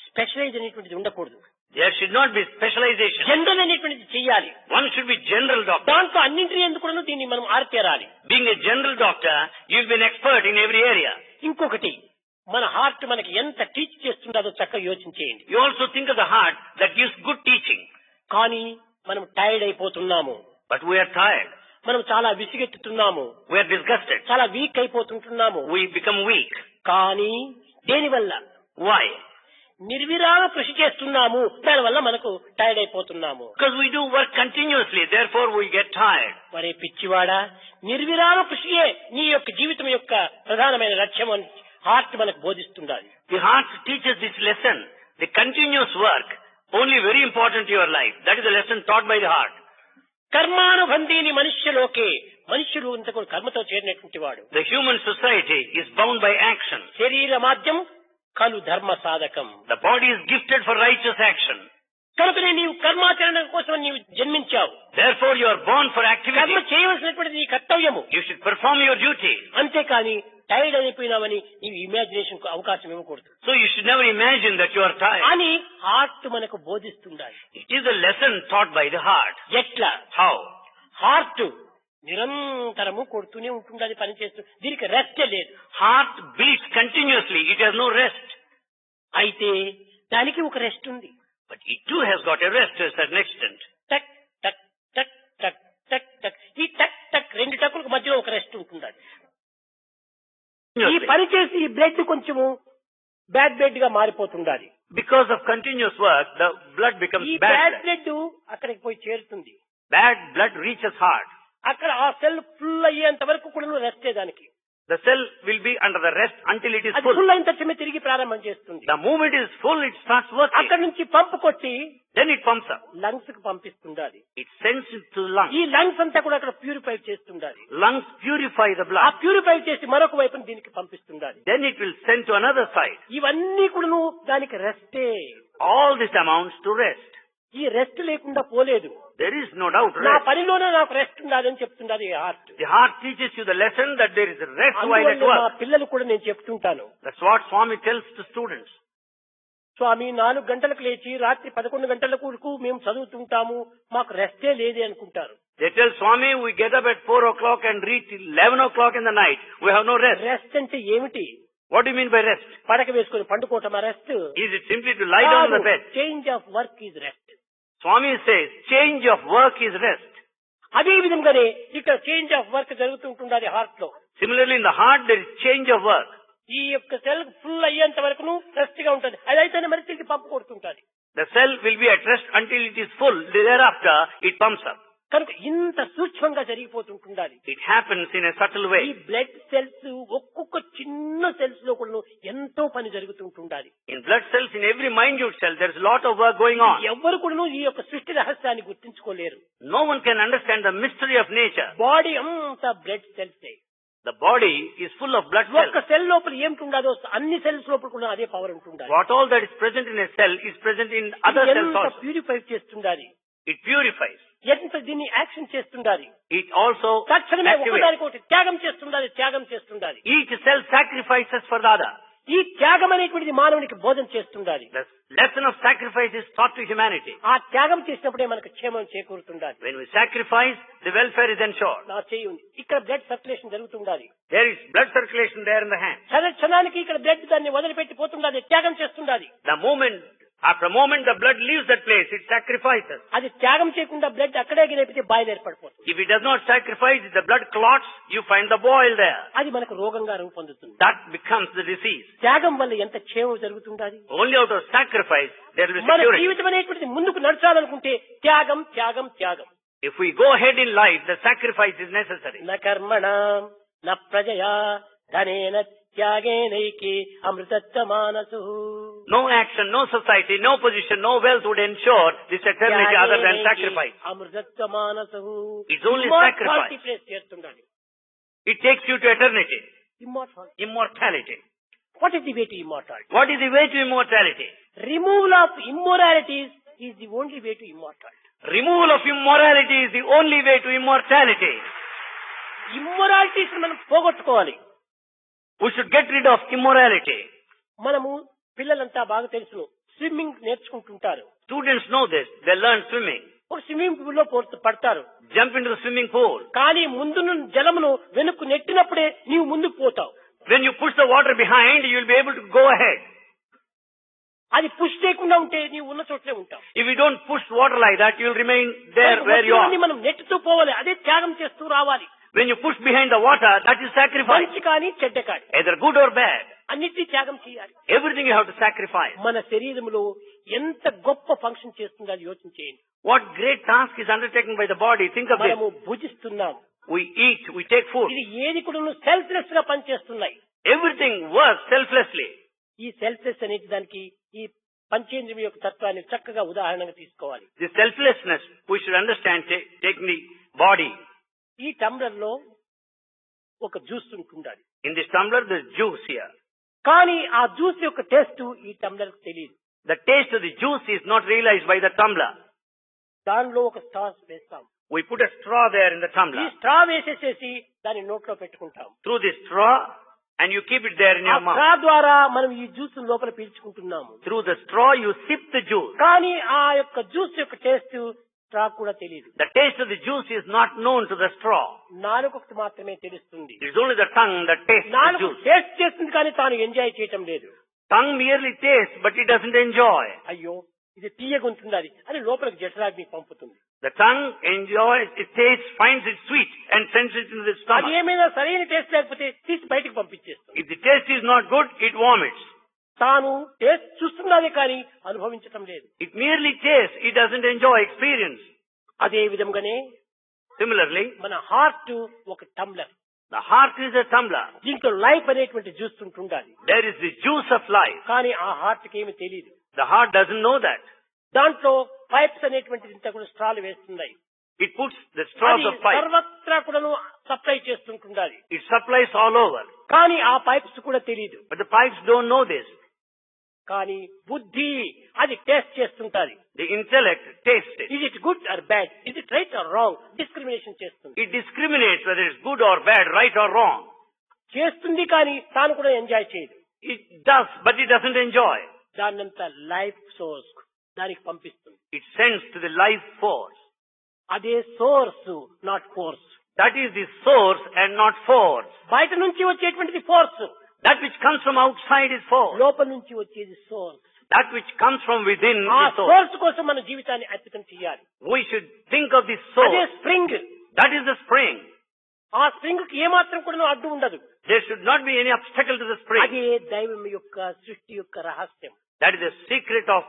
Speaker 1: Specialize అనేటువంటిది ఉండకూడదు.
Speaker 2: There should not be specialization.
Speaker 1: General అనేటువంటిది చెయ్యాలి.
Speaker 2: One should be general doctor.
Speaker 1: దాంతో అన్నింటినీ ఎందుకు దీన్ని మనం ఆర్తేరాలి.
Speaker 2: Being a general doctor, you'll be an expert in every area.
Speaker 1: ఇంకొకటి మన హార్ట్ మనకి ఎంత టీచ్ చేస్తుండదో చక్కగా యోచించేయండి.
Speaker 2: You also think of the heart that gives good teaching.
Speaker 1: కానీ మనం టైర్డ్ అయిపోతున్నాము,
Speaker 2: But we are tired.
Speaker 1: మనం చాలా విసిగెత్తుతున్నాము,
Speaker 2: We are disgusted.
Speaker 1: చాలా వీక్ అయిపోతుంటున్నాము.
Speaker 2: We become weak.
Speaker 1: కానీ దేనివల్ల?
Speaker 2: Why?
Speaker 1: నిర్విరామ కృషి చేస్తున్నాము, దానివల్ల మనకు tired అయిపోతున్నాము.
Speaker 2: Because we do work continuously, therefore we get tired.
Speaker 1: మరే పిచ్చివాడా, నిర్విరామ కృషియే నీ యొక్క జీవితం యొక్క ప్రధానమైన లక్ష్యం అని హార్ట్ మనకు బోధిస్తుండాలి.
Speaker 2: The heart teaches this lesson. The continuous work, only very important to your life. That is the lesson taught by the heart.
Speaker 1: కర్మానుబంధీని మనుష్యలోకే, మనుష్యులు ఇంతకు కర్మతో చేరినటువంటి వాడు.
Speaker 2: The human society is bound by action.
Speaker 1: శరీర మాధ్యం కలు ధర్మ సాధకం.
Speaker 2: The body is gifted for righteous action.
Speaker 1: కనుకనే నీవు కర్మాచరణ కోసం నీవు జన్మించావు.
Speaker 2: Therefore you are born for
Speaker 1: కర్మ
Speaker 2: activity.
Speaker 1: చేయవలసినటువంటి నీ కర్తవ్యము.
Speaker 2: You should perform your duty.
Speaker 1: అంతేకాని టైర్డ్ అయిపోయినావని నీవు ఇమాజినేషన్ కు అవకాశం ఇవ్వకూడదు
Speaker 2: So you should never imagine that you are tired.
Speaker 1: అని హార్ట్ మనకు బోధిస్తుండాలి.
Speaker 2: It is a lesson taught by the heart.
Speaker 1: ఎట్లా?
Speaker 2: How?
Speaker 1: హార్ట్ నిరంతరము కొడుతూనే ఉంటుండాలి, పనిచేస్తూ, దీనికి రెస్ట్ లేదు.
Speaker 2: Heart beats continuously. It has no rest.
Speaker 1: అయితే దానికి ఒక రెస్ట్ ఉంది.
Speaker 2: But it too has got a rest to a certain extent.
Speaker 1: టక్ టక్ టక్ టక్ టక్ టక్. ఈ టక్ టక్ రెండు టక్కులకు మధ్యలో ఒక రెస్ట్ ఉంటుండాలి. ఈ పని చేసి ఈ బ్లడ్ కొంచెము బ్యాడ్ బ్లడ్ గా మారిపోతుండాలి.
Speaker 2: Because of continuous work, the blood becomes
Speaker 1: ఈ
Speaker 2: bad
Speaker 1: బ్యాడ్
Speaker 2: blood.
Speaker 1: బ్లడ్ అక్కడికి పోయి చేరుతుంది.
Speaker 2: Bad blood reaches heart.
Speaker 1: అక్కడ ఆ సెల్ ఫుల్ అయ్యేంత వరకు కూడా రెస్టే దానికి.
Speaker 2: The cell will be under the rest until it is
Speaker 1: అది
Speaker 2: full.
Speaker 1: ఫుల్ అయిన తక్షణమే తిరిగి ప్రారంభం చేస్తుంది.
Speaker 2: The moment it is full, it starts working.
Speaker 1: అక్కడి నుంచి పంపు కొట్టి
Speaker 2: Then it pumps up.
Speaker 1: Lungs కు పంపిస్తుండాలి.
Speaker 2: It sends it to the lungs.
Speaker 1: ఈ లంగ్స్ అంతా కూడా అక్కడ ప్యూరిఫై చేస్తుండాలి.
Speaker 2: Lungs purify the
Speaker 1: ఆ
Speaker 2: blood.
Speaker 1: ప్యూరిఫై చేసి మరొక వైపున దీనికి పంపిస్తుండాలి.
Speaker 2: Then it will send to another side.
Speaker 1: ఇవన్నీ కూడాను దానికి రెస్టే.
Speaker 2: All this amounts to rest.
Speaker 1: ఈ రెస్ట్ లేకుండా పోలేదు.
Speaker 2: There is no doubt
Speaker 1: నా
Speaker 2: rest.
Speaker 1: పనిలోనే నాకు రెస్ట్ ఉండాలని చెప్తున్నది ఈ heart.
Speaker 2: The heart teaches you the lesson that there is rest while at
Speaker 1: అందువల్ల మా
Speaker 2: work.
Speaker 1: పిల్లలు కూడా నేను చెప్తుంటాను.
Speaker 2: That's what Swami tells to students.
Speaker 1: స్వామి 4 గంటలకు లేచి రాత్రి 11 గంటలకు మేము చదువుతుంటాము, మాకు రెస్టే లేదే అనుకుంటారు.
Speaker 2: They tell Swami, we get up at 4 o'clock and read till 11 o'clock in the night. We have no rest.
Speaker 1: Rest అంటే ఏమిటి?
Speaker 2: What do you mean by rest?
Speaker 1: పడక వేసుకొని పండుకోవటమా rest?
Speaker 2: Is it simply to lie down on the bed?
Speaker 1: Change of work is rest.
Speaker 2: Swami says, change of work is rest.
Speaker 1: అదే విధంగానే ఇక్కడ చేంజ్ ఆఫ్ వర్క్ జరుగుతుంటుంది హార్ట్ లో.
Speaker 2: Similarly, in the heart, there is change of work.
Speaker 1: ఈ యొక్క సెల్ ఫుల్ అయ్యేంత వరకు రెస్ట్ గా ఉంటుంది. అదైతేనే మరి తిరిగి పంపు కొడుతుంటుంది.
Speaker 2: The cell will be at rest until it is full. Thereafter, it pumps up.
Speaker 1: కనుక ఇంత సూక్ష్మంగా జరిగిపోతుంటుండాలి.
Speaker 2: It happens in a subtle
Speaker 1: ఈ
Speaker 2: way.
Speaker 1: బ్లడ్ సెల్స్ ఒక్కొక్క చిన్న సెల్స్ లో కూడా ఎంతో పని జరుగుతుంటుండాలి.
Speaker 2: In blood cells, in every minute cell, there is a lot of work going on.
Speaker 1: ఎవ్వరు కూడా ఈ యొక్క సృష్టి రహస్యాన్ని గుర్తించుకోలేరు.
Speaker 2: No one can understand the mystery of nature.
Speaker 1: Body అంతా blood cells.
Speaker 2: The body is full of blood cells.
Speaker 1: ఒక్క సెల్ లోపల ఏమిటి ఉండదో అన్ని సెల్స్ లోపల కూడా అదే పవర్ ఉంటుండాలి.
Speaker 2: What all that is present in a cell is present in other cells also.
Speaker 1: Purify చేస్తుండాలి.
Speaker 2: It purifies.
Speaker 1: ఎంత దీన్ని యాక్షన్ చేస్తుండాలి.
Speaker 2: It also
Speaker 1: తక్షణమే
Speaker 2: activates.
Speaker 1: ఒకదానికొకటి త్యాగం చేస్తుండాలి.
Speaker 2: Each cell sacrifices for the other.
Speaker 1: ఈ త్యాగం అనేటువంటిది మానవునికి బోధన చేస్తుండాలి.
Speaker 2: The lesson of sacrifice is taught to humanity.
Speaker 1: ఆ త్యాగం చేసినప్పుడే మనకు క్షేమం చేకూరుతుండాలి.
Speaker 2: When we sacrifice, the welfare is ensured.
Speaker 1: నా చేయి ఉంది. ఇక్కడ బ్లడ్ సర్క్యులేషన్ జరుగుతుండాలి.
Speaker 2: There is blood circulation there in the hand.
Speaker 1: క్షణానికి ఇక్కడ బ్లడ్ దాన్ని వదిలిపెట్టి పోతుండాలి, త్యాగం చేస్తుండాలి.
Speaker 2: After a moment, the blood leaves that place. It sacrifices.
Speaker 1: అది త్యాగం చేయకుండా బ్లడ్ అక్కడే గిరేపితే boil ఏర్పడిపోతుంది.
Speaker 2: If it does not sacrifice, the blood clots, you find the boil there.
Speaker 1: అది మనకు రోగంగా రూపొందుతుంది.
Speaker 2: That becomes the disease.
Speaker 1: త్యాగం వల్ల ఎంత క్షేమం జరుగుతుండాలి.
Speaker 2: Only out of sacrifice, there will be
Speaker 1: మన
Speaker 2: security.
Speaker 1: జీవితం అనేటువంటిది ముందుకు నడచాలనుకుంటే త్యాగం త్యాగం త్యాగం.
Speaker 2: If we go ahead in life, the sacrifice is necessary.
Speaker 1: న కర్మణ న ప్రజయా ధనేన త్యాగేనైకి అమృతత్వ మానసు.
Speaker 2: No action, no society, no position, no wealth would ensure this eternity other than sacrifice.
Speaker 1: అమృతత్వ మానసు.
Speaker 2: It's only sacrifice.
Speaker 1: ప్లేస్ చేస్తుండాలి.
Speaker 2: It takes you to eternity,
Speaker 1: immortality.
Speaker 2: immortality.
Speaker 1: What is the way to immortality?
Speaker 2: What is the way to immortality?
Speaker 1: Removal of immoralities is the only way to immortality.
Speaker 2: Removal of immorality is the only way to immortality.
Speaker 1: Immoralities మనం పోగొట్టుకోవాలి.
Speaker 2: We should get rid of immorality.
Speaker 1: మనము పిల్లలంతా బాగా తెలుసు స్విమ్మింగ్ నేర్చుకుంటుంటారు.
Speaker 2: Students know this. They learn swimming.
Speaker 1: ఒక స్విమ్మింగ్ పూల్ లో పడతారు.
Speaker 2: Jump into the swimming pool.
Speaker 1: కానీ ముందున్న జలమును వెనుక్కు నెట్టినప్పుడే నీవు ముందుకు పోతావు.
Speaker 2: When you push the water behind, you will be able to go ahead.
Speaker 1: అది పుష్ చేయకుండా ఉంటే నీవు ఉన్న చోట్లే ఉంటావు.
Speaker 2: If you don't push water like that, you will remain there where you are.
Speaker 1: మనం నెట్టుతూ పోవాలి, అదే త్యాగం చేస్తూ రావాలి.
Speaker 2: When you push behind the water, that is sacrifice.
Speaker 1: మంచి కానీ చెడ్డ కానీ
Speaker 2: Either good or bad.
Speaker 1: అన్నిటినీ త్యాగం చేయాలి.
Speaker 2: Everything you have to sacrifice.
Speaker 1: మన శరీరంలో ఎంత గొప్ప ఫంక్షన్ చేస్తుందో అది యోచన చేయండి.
Speaker 2: What great task is undertaken by the body. Think of this.
Speaker 1: మనము భుజిస్తున్నాం.
Speaker 2: We eat, we take food.
Speaker 1: ఇది ఏది కూడా సెల్ఫ్లెస్ గా పనిచేస్తున్నాయి.
Speaker 2: Everything works selflessly.
Speaker 1: ఈ సెల్ఫ్లెస్ అనే దానికి ఈ పంచేంద్రియం యొక్క తత్వాన్ని చక్కగా ఉదాహరణగా తీసుకోవాలి.
Speaker 2: This selflessness, we should understand taking the body.
Speaker 1: ఈ టంబ్లర్ లో ఒక జ్యూస్ ఉంటుండాలి.
Speaker 2: In this tumbler, there is juice here.
Speaker 1: కానీ ఆ జ్యూస్ యొక్క టేస్ట్ ఈ టంబ్లర్ కు తెలియదు.
Speaker 2: The taste of the juice is not realized by the tumbler.
Speaker 1: దానిలో ఒక స్ట్రా వేస్తాం.
Speaker 2: We put a straw there in the
Speaker 1: ఈ
Speaker 2: tumbler.
Speaker 1: స్ట్రా వేసేసేసి దాన్ని నోట్లో పెట్టుకుంటాం.
Speaker 2: Through this straw, and you keep it there in
Speaker 1: ఆ
Speaker 2: your mouth.
Speaker 1: స్ట్రా ద్వారా మనం ఈ జ్యూస్ లోపల పీల్చుకుంటున్నాము.
Speaker 2: Through the straw, you sip the juice.
Speaker 1: కానీ ఆ యొక్క జ్యూస్ యొక్క టేస్ట్ స్ట్రా కూడా తెలియదు.
Speaker 2: The taste of the juice is not known to the straw.
Speaker 1: నాలుకకు మాత్రమే తెలుస్తుంది.
Speaker 2: It is only the tongue that tastes the
Speaker 1: నాలుగు
Speaker 2: juice.
Speaker 1: టేస్ట్ చేస్తుంది కానీ తాను ఎంజాయ్ చేయటం లేదు.
Speaker 2: Tongue merely tastes, but it doesn't enjoy.
Speaker 1: అయ్యో ఇది తీయగుంటున్నది అని లోపలికి జఠరాగ్ని పంపుతుంది.
Speaker 2: The tongue enjoys, it tastes, finds it sweet, and sends it into the
Speaker 1: అది
Speaker 2: stomach.
Speaker 1: ఏమైనా సరైన టేస్ట్ లేకపోతే తీసి బయటకు పంపించేస్తుంది.
Speaker 2: If the taste is not good, it vomits.
Speaker 1: తాను టేస్ట్ చూస్తున్నదే కానీ అనుభవించటం లేదు.
Speaker 2: It merely tastes, it doesn't enjoy experience.
Speaker 1: అదే విధంగానే
Speaker 2: Similarly,
Speaker 1: మన హార్ట్ ఒక tumbler.
Speaker 2: The heart is a tumbler.
Speaker 1: దీంట్లో లైఫ్ అనేటువంటి జ్యూస్ ఉంటుండాలి.
Speaker 2: There is the juice of life.
Speaker 1: కానీ ఆ హార్ట్ కి ఏమి తెలియదు.
Speaker 2: The heart doesn't know that.
Speaker 1: దాంట్లో పైప్స్ అనేటువంటిది ఇంత కూడా స్ట్రాలు వేస్తున్నాయి.
Speaker 2: It puts the straws of pipe.
Speaker 1: సర్వత్రా కూడాను supply చేస్తుంటుండాలి.
Speaker 2: It supplies all over.
Speaker 1: కానీ ఆ పైప్స్ కూడా తెలియదు.
Speaker 2: But the pipes don't know this.
Speaker 1: కానీ బుద్ధి అది taste చేస్తుంటాది.
Speaker 2: The intellect tastes it.
Speaker 1: Is it good or bad? Is it right or wrong? Discrimination చేస్తుంది.
Speaker 2: It discriminates whether it's good or bad, right or wrong.
Speaker 1: చేస్తుంది కానీ తాను కూడా ఎంజాయ్ చేయదు.
Speaker 2: It does, but it doesn't enjoy.
Speaker 1: దాన్నంతా లైఫ్ సోర్స్ దానికి పంపిస్తుంది.
Speaker 2: It sends to the life force.
Speaker 1: అదే source not force.
Speaker 2: That is the source and not force.
Speaker 1: బయట నుంచి వచ్చేటువంటిది force.
Speaker 2: That which comes from outside is force.
Speaker 1: లోపల నుంచి వచ్చేది source.
Speaker 2: That which comes from within
Speaker 1: ఆ
Speaker 2: is source.
Speaker 1: సోర్స్ కోసం మన జీవితాన్ని అర్పితం చేయాలి.
Speaker 2: We should think of the
Speaker 1: అదే
Speaker 2: source.
Speaker 1: Spring.
Speaker 2: That is the spring.
Speaker 1: ఆ స్ప్రింగ్ కి ఏమాత్రం కూడా అడ్డు ఉండదు.
Speaker 2: There should not be any obstacle to the spring.
Speaker 1: అదే దైవం యొక్క సృష్టి యొక్క రహస్యం.
Speaker 2: That is the secret of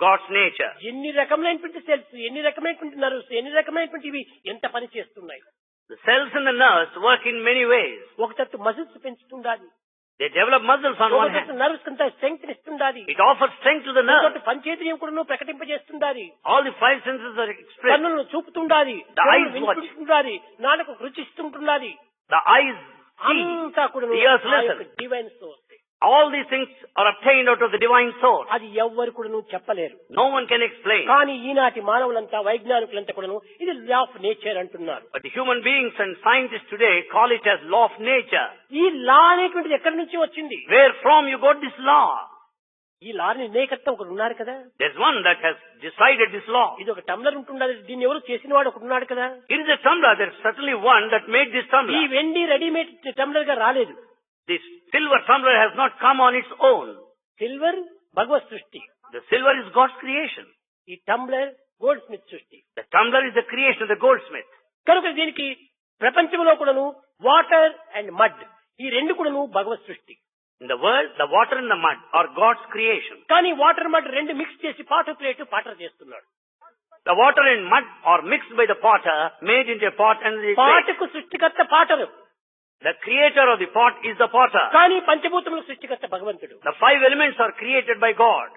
Speaker 2: God's nature.
Speaker 1: ఎన్ని రకమైనటువంటి సెల్స్, ఎన్ని రకమైనటువంటి నర్వ్స్, ఎన్ని రకమైనటువంటివి ఎంత పని చేస్తున్నాయి.
Speaker 2: The cells in the nerves work in many ways.
Speaker 1: ఒక తట్టు మజిల్స్ పెంచుతుండాలి.
Speaker 2: They develop muscles on
Speaker 1: ఒక
Speaker 2: one
Speaker 1: తట్టు
Speaker 2: hand.
Speaker 1: నర్వ్స్ కంతా స్ట్రెంగ్త్ ఇస్తుండాలి.
Speaker 2: It offers strength to the
Speaker 1: ఒక
Speaker 2: nerve.
Speaker 1: తట్టు పంచేంద్రియం కూడా ప్రకటింపజేస్తుండాలి.
Speaker 2: All the five senses are expressed.
Speaker 1: కన్నులను చూపుతుండాలి.
Speaker 2: The eyes watch.
Speaker 1: వినిపిస్తుండాలి. నాలుక రుచిస్తుంటుండాలి.
Speaker 2: The eyes see.
Speaker 1: అంతా కూడా
Speaker 2: The ears listen.
Speaker 1: Divine source.
Speaker 2: All these things are obtained out of the divine source.
Speaker 1: అది ఎవ్వరు కూడా చెప్పలేరు.
Speaker 2: No one can explain.
Speaker 1: కానీ ఈనాటి మానవులంతా వైజ్ఞానికులంతా కూడా ఇది లా ఆఫ్ నేచర్ అంటున్నారు.
Speaker 2: But the human beings and scientists today call it as law of nature.
Speaker 1: ఈ లా అనేటువంటిది ఎక్కడి నుంచి వచ్చింది?
Speaker 2: Where from you got this law?
Speaker 1: ఈ లాని నిర్ణయకర్త ఒకడు ఉన్నారు కదా.
Speaker 2: There's one that has decided this law.
Speaker 1: ఇది ఒక టంబ్లర్ ఉంటుండాలి. దీన్ని ఎవరు చేసిన వాడు ఒకడు ఉన్నాడు కదా.
Speaker 2: It is a tumbler. There's certainly one that made this
Speaker 1: ఈ
Speaker 2: tumbler.
Speaker 1: వెండి రెడీమేడ్ టంబ్లర్ గా రాలేదు.
Speaker 2: This silver tumbler has not come on its own.
Speaker 1: Silver భగవత్ సృష్టి.
Speaker 2: The silver is God's creation.
Speaker 1: ఈ టంబ్లర్ గోల్డ్ స్మిత్ సృష్టి.
Speaker 2: The tumbler is the creation of the goldsmith.
Speaker 1: కనుక దీనికి ప్రపంచంలో కూడాను వాటర్ అండ్ మడ్ ఈ రెండు కూడాను భగవత్ సృష్టి.
Speaker 2: In the world, the water and the mud are God's creation.
Speaker 1: కానీ వాటర్ మడ్ రెండు మిక్స్ చేసి పాటు ప్లేట్ పాటర్ చేస్తున్నాడు.
Speaker 2: The water and mud are mixed by the potter, made into a pot and the clay.
Speaker 1: పాటకు సృష్టికర్త Potter.
Speaker 2: The creator of the pot is the potter.
Speaker 1: కానీ పంచభూతములకు సృష్టికర్త భగవంతుడు.
Speaker 2: The five elements are created by God.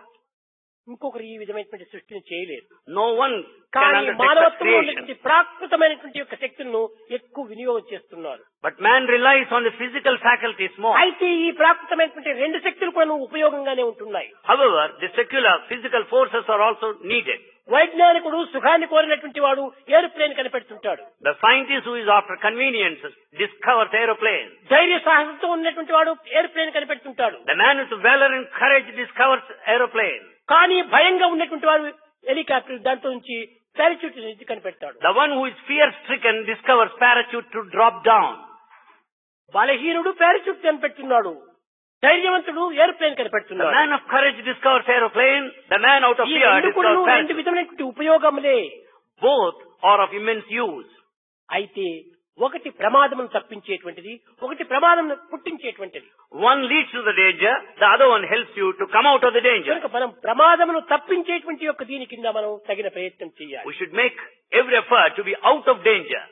Speaker 1: ఇంకొకరు ఈ విధమైనటువంటి సృష్టిని చేయలేరు.
Speaker 2: No one can
Speaker 1: కానీ
Speaker 2: undertake such
Speaker 1: మానవత్వంలో
Speaker 2: creation.
Speaker 1: ఉన్నటువంటి ప్రాకృతమైనటువంటి యొక్క శక్తులను ఎక్కువ వినియోగం చేస్తున్నారు.
Speaker 2: But man relies on the physical faculties more.
Speaker 1: అయితే ఈ ప్రాకృతమైనటువంటి రెండు శక్తులు కూడా ఉపయోగంగానే ఉంటున్నాయి.
Speaker 2: However, the secular physical forces are also needed.
Speaker 1: వైజ్ఞానికుడు సుఖాన్ని కోరినటువంటి వాడు aeroplane కనిపెడుతుంటాడు.
Speaker 2: The scientist who is after conveniences discovers aeroplane.
Speaker 1: ధైర్య సాహసంతో ఉన్నటువంటి వాడు aeroplane కనిపెడుతుంటాడు.
Speaker 2: The man with valor and courage discovers aeroplane.
Speaker 1: కానీ భయంగా ఉన్నటువంటి వాడు హెలికాప్టర్ దాంట్లో నుంచి parachute కనిపెడతాడు.
Speaker 2: The one who is fear stricken discovers parachute to drop down.
Speaker 1: బలహీనుడు పారాచూట్ కనిపెడుతున్నాడు. ధైర్యవంతుడు ఏరోప్లేన్
Speaker 2: The
Speaker 1: కనిపెడుతున్నాడు.
Speaker 2: man of courage discovers aeroplane. The man out of
Speaker 1: ఈ
Speaker 2: fear
Speaker 1: రెండు కూడా
Speaker 2: discovers
Speaker 1: రెండు
Speaker 2: parachute.
Speaker 1: విధమైనటువంటి ఉపయోగములే.
Speaker 2: Both are of immense use.
Speaker 1: అయితే ఒకటి ప్రమాదమును తప్పించేటువంటిది, ఒకటి ప్రమాదం పుట్టించేటువంటిది.
Speaker 2: One leads to the danger, the other one helps you to come out of the danger.
Speaker 1: కనుక మనం ప్రమాదమును తప్పించేటువంటి యొక్క దీని కింద మనం తగిన ప్రయత్నం చేయాలి.
Speaker 2: We should make every effort to be out of danger.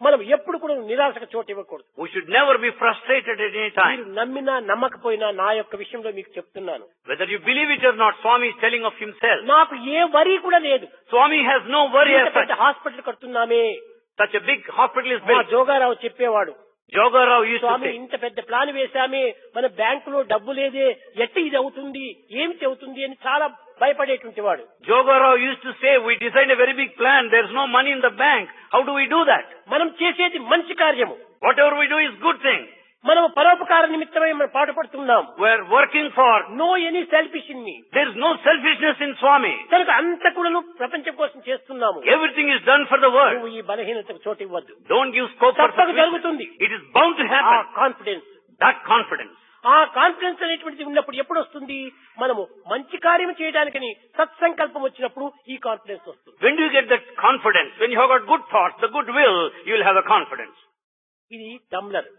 Speaker 1: మనం ఎప్పుడు కూడా నిరాశకు చోటు ఇవ్వకూడదు.
Speaker 2: We should never be frustrated at any
Speaker 1: మీరు
Speaker 2: time.
Speaker 1: నమ్మినా నమ్మకపోయినా నా యొక్క విషయంలో మీకు చెప్తున్నాను.
Speaker 2: Whether you believe it or not, Swami is telling of himself.
Speaker 1: నాకు ఏ వరి కూడా లేదు.
Speaker 2: Swami has no worry as
Speaker 1: ఇంత పెద్ద
Speaker 2: such.
Speaker 1: హాస్పిటల్ కడుతున్నామే.
Speaker 2: Such a big hospital is
Speaker 1: మా
Speaker 2: built.
Speaker 1: జోగారావు చెప్పేవాడు,
Speaker 2: Jogarao used to
Speaker 1: Swamy
Speaker 2: say,
Speaker 1: ఇంత పెద్ద ప్లాన్ వేశామే, మన బ్యాంకులో డబ్బు లేదే, ఎట్టి ఇది అవుతుంది, ఏమిటి అవుతుంది అని చాలా భయపడేటువంటి వాడు.
Speaker 2: Jogarao used to say, we designed a very big plan, there's no money in the bank. How do we do that?
Speaker 1: మనం చేసేది మంచి కార్యము.
Speaker 2: Whatever we do is good thing.
Speaker 1: మనం పరోపకార నిమిత్తమై మనం పాటుపడుతున్నాం.
Speaker 2: We're working for,
Speaker 1: no any selfish in me.
Speaker 2: there's no selfishness in Swami.
Speaker 1: కనుక అంత కూడా ప్రపంచం కోసం చేస్తున్నాము.
Speaker 2: Everything is done for the world.
Speaker 1: నువ్వు ఈ బలహీనతకు చోటు ఇవ్వద్దు.
Speaker 2: Don't give scope for
Speaker 1: తప్పక
Speaker 2: selfishness.
Speaker 1: జరుగుతుంది.
Speaker 2: It is bound to
Speaker 1: ఆ
Speaker 2: happen.
Speaker 1: Confidence,
Speaker 2: That confidence.
Speaker 1: ఆ కాన్ఫిడెన్స్ అనేటువంటిది ఉన్నప్పుడు ఎప్పుడు వస్తుంది? మనము మంచి కార్యం చేయడానికని సత్సంకల్పం వచ్చినప్పుడు ఈ కాన్ఫిడెన్స్ వస్తుంది.
Speaker 2: When do you get that confidence? When you have got good thoughts, the good will, you will have a confidence.
Speaker 1: ఇది tumbler.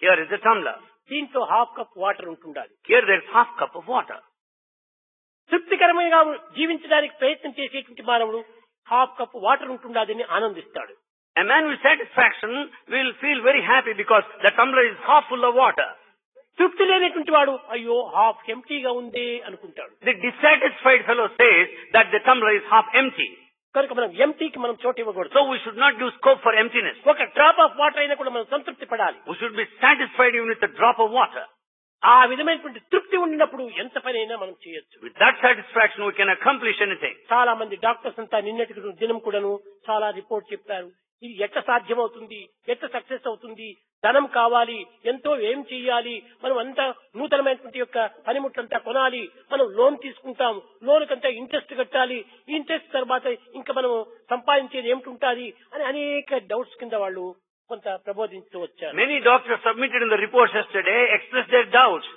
Speaker 2: Here is a tumbler.
Speaker 1: దీంట్లో హాఫ్ కప్ వాటర్ ఉంటుండాలి.
Speaker 2: Here there is half cup of water.
Speaker 1: తృప్తికరమైన జీవించడానికి ప్రయత్నం చేసేటువంటి మానవుడు హాఫ్ కప్ వాటర్ ఉంటుండదని ఆనందిస్తాడు.
Speaker 2: A man with satisfaction will feel very happy because the tumbler is half full of water.
Speaker 1: తృప్తి లేనటువంటి వాడు అయ్యో హాఫ్ ఎంటీగా ఉంది అనుకుంటాడు.
Speaker 2: The dissatisfied fellow says that the tumbler is half empty.
Speaker 1: కనుక మనం ఎంటీకి మనం చోటు ఇవ్వకూడదు.
Speaker 2: So we should not do scope for emptiness.
Speaker 1: ఒక డ్రాప్ ఆఫ్ వాటర్ అయినా కూడా మనం సంతృప్తి పడాలి.
Speaker 2: We should be satisfied even with a drop of water.
Speaker 1: ఆ విధమైనటువంటి తృప్తి ఉండినప్పుడు ఎంత పని అయినా మనం చేయొచ్చు.
Speaker 2: With that satisfaction we can accomplish anything.
Speaker 1: చాలా మంది డాక్టర్స్ అంతా నిన్నటి దినం కూడాను చాలా రిపోర్ట్ చెప్పారు. ఇది ఎట్లా సాధ్యమవుతుంది, ఎట్లా సక్సెస్ అవుతుంది, ధనం కావాలి, ఎంతో ఏం చెయ్యాలి, మనం అంతా నూతనమైనటువంటి యొక్క పనిముట్లంతా కొనాలి, మనం లోన్ తీసుకుంటాం, లోన్ కంతా ఇంట్రెస్ట్ కట్టాలి, ఇంట్రెస్ట్ తర్వాత ఇంకా మనం సంపాదించేది ఏమిటి ఉంటుంది అని అనేక డౌట్స్ కింద వాళ్ళు కొంత ప్రబోధించు వచ్చారు.
Speaker 2: Many doctors submitted in the reports yesterday expressed their doubts.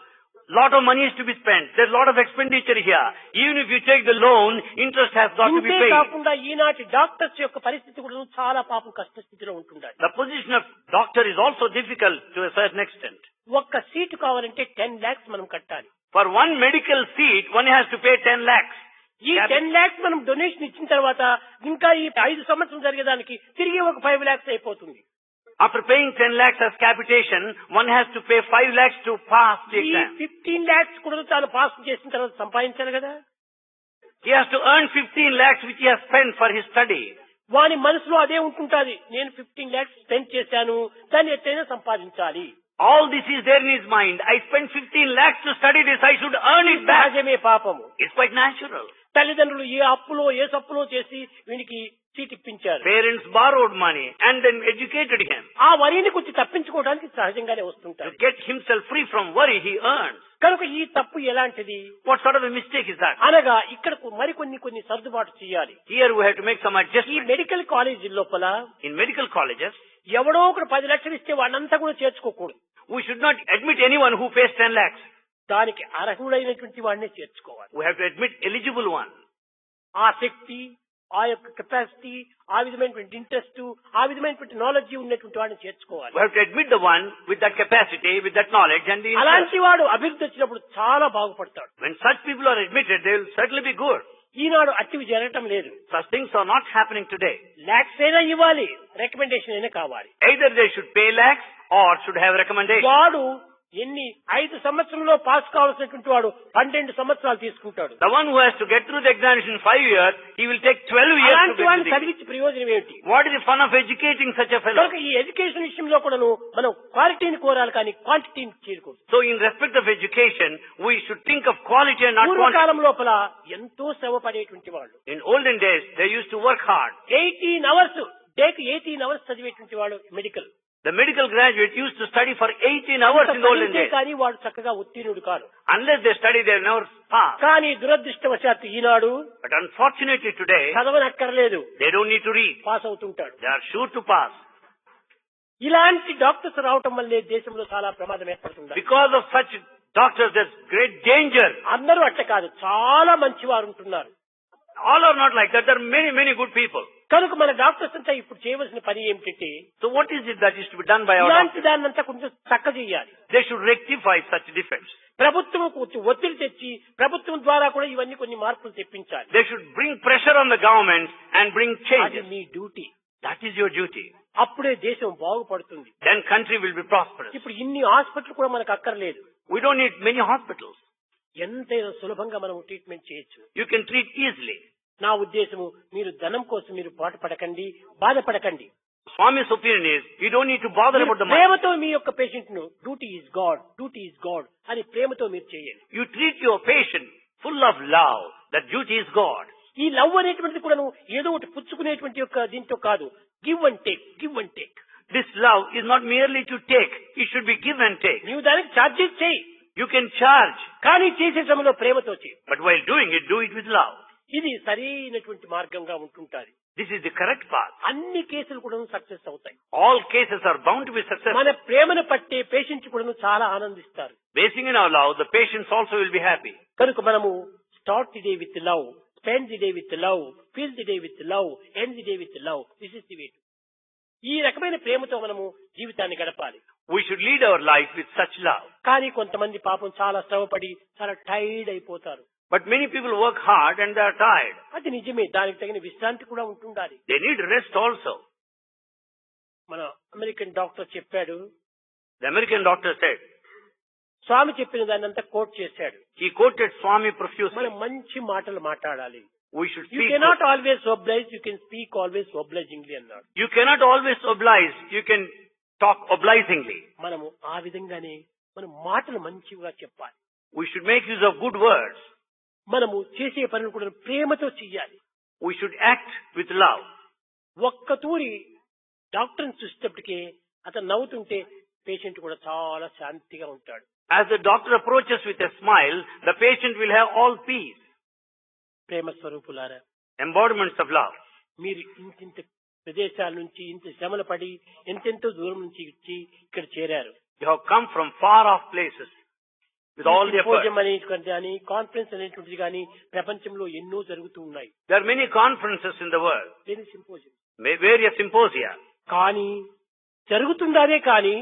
Speaker 2: Lot of money is to be spent. There's a lot of expenditure here. Even if you take the loan, interest has got to be
Speaker 1: ఇంతే
Speaker 2: paid.
Speaker 1: కాకుండా ఈనాటి డాక్టర్స్ యొక్క పరిస్థితి కూడా చాలా పాపం కష్ట స్థితిలో ఉంటుండాలి.
Speaker 2: The position of doctor is also difficult to a certain extent.
Speaker 1: ఒక్క సీటు కావాలంటే 10 lakhs మనం కట్టాలి.
Speaker 2: For one medical seat, one has to pay 10 lakhs.
Speaker 1: ఈ 10 lakhs మనం డొనేషన్ ఇచ్చిన తర్వాత ఇంకా ఈ 5 సంవత్సరం జరిగేదానికి తిరిగి ఒక 5 lakhs అయిపోతుంది.
Speaker 2: After paying 10 lakhs as capitation, one has to pay 5 lakhs to pass the
Speaker 1: ఈ
Speaker 2: exam.
Speaker 1: 15 lakhs కూడా తాను పాస్ చేసిన తర్వాత సంపాదించాలి కదా.
Speaker 2: He has to earn 15 lakhs which he has spent for his study.
Speaker 1: వాని మనసులో అదే ఉంటుంటాది, నేను 15 lakhs స్పెండ్ చేశాను, దాన్ని ఎట్లయినా సంపాదించాలి.
Speaker 2: All this is there in his mind. I spent 15 lakhs to study this, I should earn it back.
Speaker 1: సహజమే పాపము.
Speaker 2: It's quite natural.
Speaker 1: తల్లిదండ్రులు ఏ అప్పులో ఏ సప్పులో చేసి వీనికి సీట్ ఇప్పించారు.
Speaker 2: Parents borrowed money and then educated him.
Speaker 1: ఆ వరిని కొంచెం తప్పించుకోవడానికి సహజంగానే
Speaker 2: To
Speaker 1: వస్తుంటారు.
Speaker 2: get himself free from worry, he earns.
Speaker 1: కనుక ఈ తప్పు ఎలాంటిది
Speaker 2: What sort of a mistake is that?
Speaker 1: అనగా ఇక్కడ మరికొన్ని సర్దుబాటు చేయాలి.
Speaker 2: Here we have to make some
Speaker 1: ఈ
Speaker 2: adjustments.
Speaker 1: మెడికల్ కాలేజీ లోపల
Speaker 2: In medical colleges,
Speaker 1: ఎవడో ఒకడు 10 లక్షలు ఇస్తే వాడంతా కూడా చేర్చుకోకూడదు.
Speaker 2: we should not admit anyone who pays 10 lakhs.
Speaker 1: దానికి అర్హుడైనటువంటి వాడినే చేర్చుకోవాలి.
Speaker 2: We have to admit eligible one.
Speaker 1: ఆ శక్తి, ఆ యొక్క కెపాసిటీ, ఆ విధమైనటువంటి ఇంట్రెస్ట్, ఆ విధమైనటువంటి నాలెడ్జ్ ఉన్నటువంటి వాడిని చేర్చుకోవాలి.
Speaker 2: We have to admit the one with that capacity, with that knowledge and the interest.
Speaker 1: అలాంటి వాడు అభివృద్ధి వచ్చినప్పుడు చాలా బాగుపడతాడు.
Speaker 2: When such people are admitted, they will certainly be good.
Speaker 1: ఈనాడు అట్టివి జరగటం లేదు.
Speaker 2: Such things are not happening today.
Speaker 1: Lakhs అయినా ఇవ్వాలి, రికమెండేషన్ అయినా కావాలి.
Speaker 2: Either they should pay lakhs or should have recommendation.
Speaker 1: వాడు 5 సంవత్సరంలో పాస్ కావాల్సినటువంటి వాడు 12 సంవత్సరాలు తీసుకుంటాడు.
Speaker 2: The one who has to get through the examination in 5 years, he will take 12 years to
Speaker 1: అలాంటి
Speaker 2: get
Speaker 1: వాడిని
Speaker 2: through the
Speaker 1: చదివించి ప్రయోజనం ఏమిటి?
Speaker 2: What is the fun of educating such a fellow?
Speaker 1: కనుక ఈ ఎడ్యుకేషన్ విషయంలో కూడా మనం క్వాలిటీని కోరాలి కానీ క్వాంటిటీని చేయకూడదు.
Speaker 2: So in respect of education, we should think of quality and not quantity.
Speaker 1: పూర్వకాలం లోపల ఎంతో శ్రమ పడేటువంటి వాళ్ళు.
Speaker 2: In olden days, they used to work hard.
Speaker 1: 18 hours డేకి 18 hours చదివేటువంటి వాడు medical.
Speaker 2: The medical graduate used to study for 18 hours in the olden days.
Speaker 1: కానీ వాడు చక్కగా ఉత్తీర్ణుడు కాదు.
Speaker 2: Unless they study, they never pass.
Speaker 1: కానీ దురదృష్టవశాత్తు ఈనాడు
Speaker 2: But unfortunately today,
Speaker 1: చదవనక్కర్లేదు,
Speaker 2: they don't need to read.
Speaker 1: Pass అవుతుంటాడు.
Speaker 2: They are sure to pass.
Speaker 1: ఇలాంటి డాక్టర్స్ రావటం వల్లే దేశంలో చాలా ప్రమాదం ఏర్పడుతుంది.
Speaker 2: Because of such doctors, there's great danger.
Speaker 1: అందరూ అట్ట కాదు, చాలా మంచివారు ఉంటున్నారు.
Speaker 2: All are not like that. There are many, many good people.
Speaker 1: కనుక మన డాక్టర్స్ అంతా ఇప్పుడు చేయవలసిన పని ఏమిటంటే
Speaker 2: So what is it that is to be done by our
Speaker 1: ఇలాంటి
Speaker 2: doctors?
Speaker 1: దాన్నంతా కొంచెం చక్క చేయాలి.
Speaker 2: They should rectify such defects.
Speaker 1: ప్రభుత్వం కొంచెం ఒత్తిడి తెచ్చి ప్రభుత్వం ద్వారా కూడా ఇవన్నీ కొన్ని మార్పులు తెప్పించాలి.
Speaker 2: They should bring pressure on the government and bring
Speaker 1: అది
Speaker 2: changes.
Speaker 1: Me duty.
Speaker 2: That is your duty.
Speaker 1: అప్పుడే దేశం బాగుపడుతుంది.
Speaker 2: Then country will be prosperous.
Speaker 1: ఇప్పుడు ఇన్ని హాస్పిటల్ కూడా మనకు అక్కర్లేదు.
Speaker 2: We don't need many hospitals.
Speaker 1: ఎంతైనా సులభంగా మనం ట్రీట్మెంట్ చేయొచ్చు.
Speaker 2: You can treat easily.
Speaker 1: నా ఉద్దేశము మీరు ధనం కోసం మీరు బాధపడకండి, బాధపడకండి.
Speaker 2: Swami's opinion is, you don't need to bother about the money.
Speaker 1: ప్రేమతో మీ యొక్క పేషెంట్ ను duty is God, duty is God అని ప్రేమతో మీరు చేయండి.
Speaker 2: You treat your patient full of love. That duty is God.
Speaker 1: ఈ లవ్ అనేటువంటిది కూడా ఏదో ఒకటి పుచ్చుకునేటువంటి యొక్క దీంతో కాదు, give and take, give and take.
Speaker 2: This love is not merely to take. It should be give and take.
Speaker 1: నీవు దానికి ఛార్జెస్ చేయి,
Speaker 2: You can charge.
Speaker 1: కానీ చేసే సమయంలో ప్రేమతో చేయి.
Speaker 2: But while doing it, do it with love.
Speaker 1: ఇది సరైనటువంటి మార్గంగా ఉంటుంటాది.
Speaker 2: This is the correct path.
Speaker 1: అన్ని కేసులు కూడా సక్సెస్ అవుతాయి.
Speaker 2: All cases are bound to be successful.
Speaker 1: మన ప్రేమను పట్టే పేషెంట్ కూడా చాలా ఆనందిస్తారు.
Speaker 2: Basing in our love, the patients also will be happy.
Speaker 1: కనుక మనము start the day with love, spend the day with love, feel the day with love, end the day with love. This is the వే. ఈ రకమైన ప్రేమతో మనము జీవితాన్ని గడపాలి.
Speaker 2: We should lead our life with such love.
Speaker 1: కానీ కొంతమంది పాపం చాలా శ్రమపడి చాలా టైర్డ్ అయిపోతారు.
Speaker 2: But many people work hard and they are tired.
Speaker 1: అది నిజమే, దానికి తగిన విశ్రాంతి కూడా ఉంటుండాలి.
Speaker 2: They need rest also.
Speaker 1: మన అమెరికన్ డాక్టర్ చెప్పాడు,
Speaker 2: The American doctor said,
Speaker 1: స్వామి చెప్పిన దాన్ని అంతా కోట్ చేశాడు.
Speaker 2: he quoted Swami profusely.
Speaker 1: మనం మంచి మాటలు మాట్లాడాలి.
Speaker 2: We should
Speaker 1: you
Speaker 2: speak.
Speaker 1: Cannot always oblige, you can speak always obligingly అన్నాడు.
Speaker 2: You cannot always oblige. You can talk obligingly.
Speaker 1: మనము ఆ విధంగానే మనం మాటలు మంచిగా చెప్పాలి.
Speaker 2: We should make use of good words.
Speaker 1: మనము చేసే పనులు కూడా ప్రేమతో చెయ్యాలి.
Speaker 2: We should act with love.
Speaker 1: ఒక్క తూరి డాక్టర్ని చూసేటప్పటికే అతను నవ్వుతుంటే పేషెంట్ కూడా చాలా శాంతిగా ఉంటాడు.
Speaker 2: As the doctor approaches with a smile, the patient will have all peace.
Speaker 1: ప్రేమ స్వరూపులారా,
Speaker 2: Embodiments of love.
Speaker 1: మీరు ఇంతింత ప్రదేశాల నుంచి ఇంత శ్రమలు పడి ఎంతెంతో దూరం నుంచి వచ్చి ఇక్కడ చేరారు.
Speaker 2: You have come from far off places with all the effort.
Speaker 1: Symposium అనేటువంటి కానీ కాన్ఫరెన్స్ అనేటువంటిది కానీ ప్రపంచంలో ఎన్నో జరుగుతూ ఉన్నాయి.
Speaker 2: There are many conferences in the world,
Speaker 1: దేని సింపోజియం
Speaker 2: various symposia.
Speaker 1: కానీ జరుగుతుందానే కానీ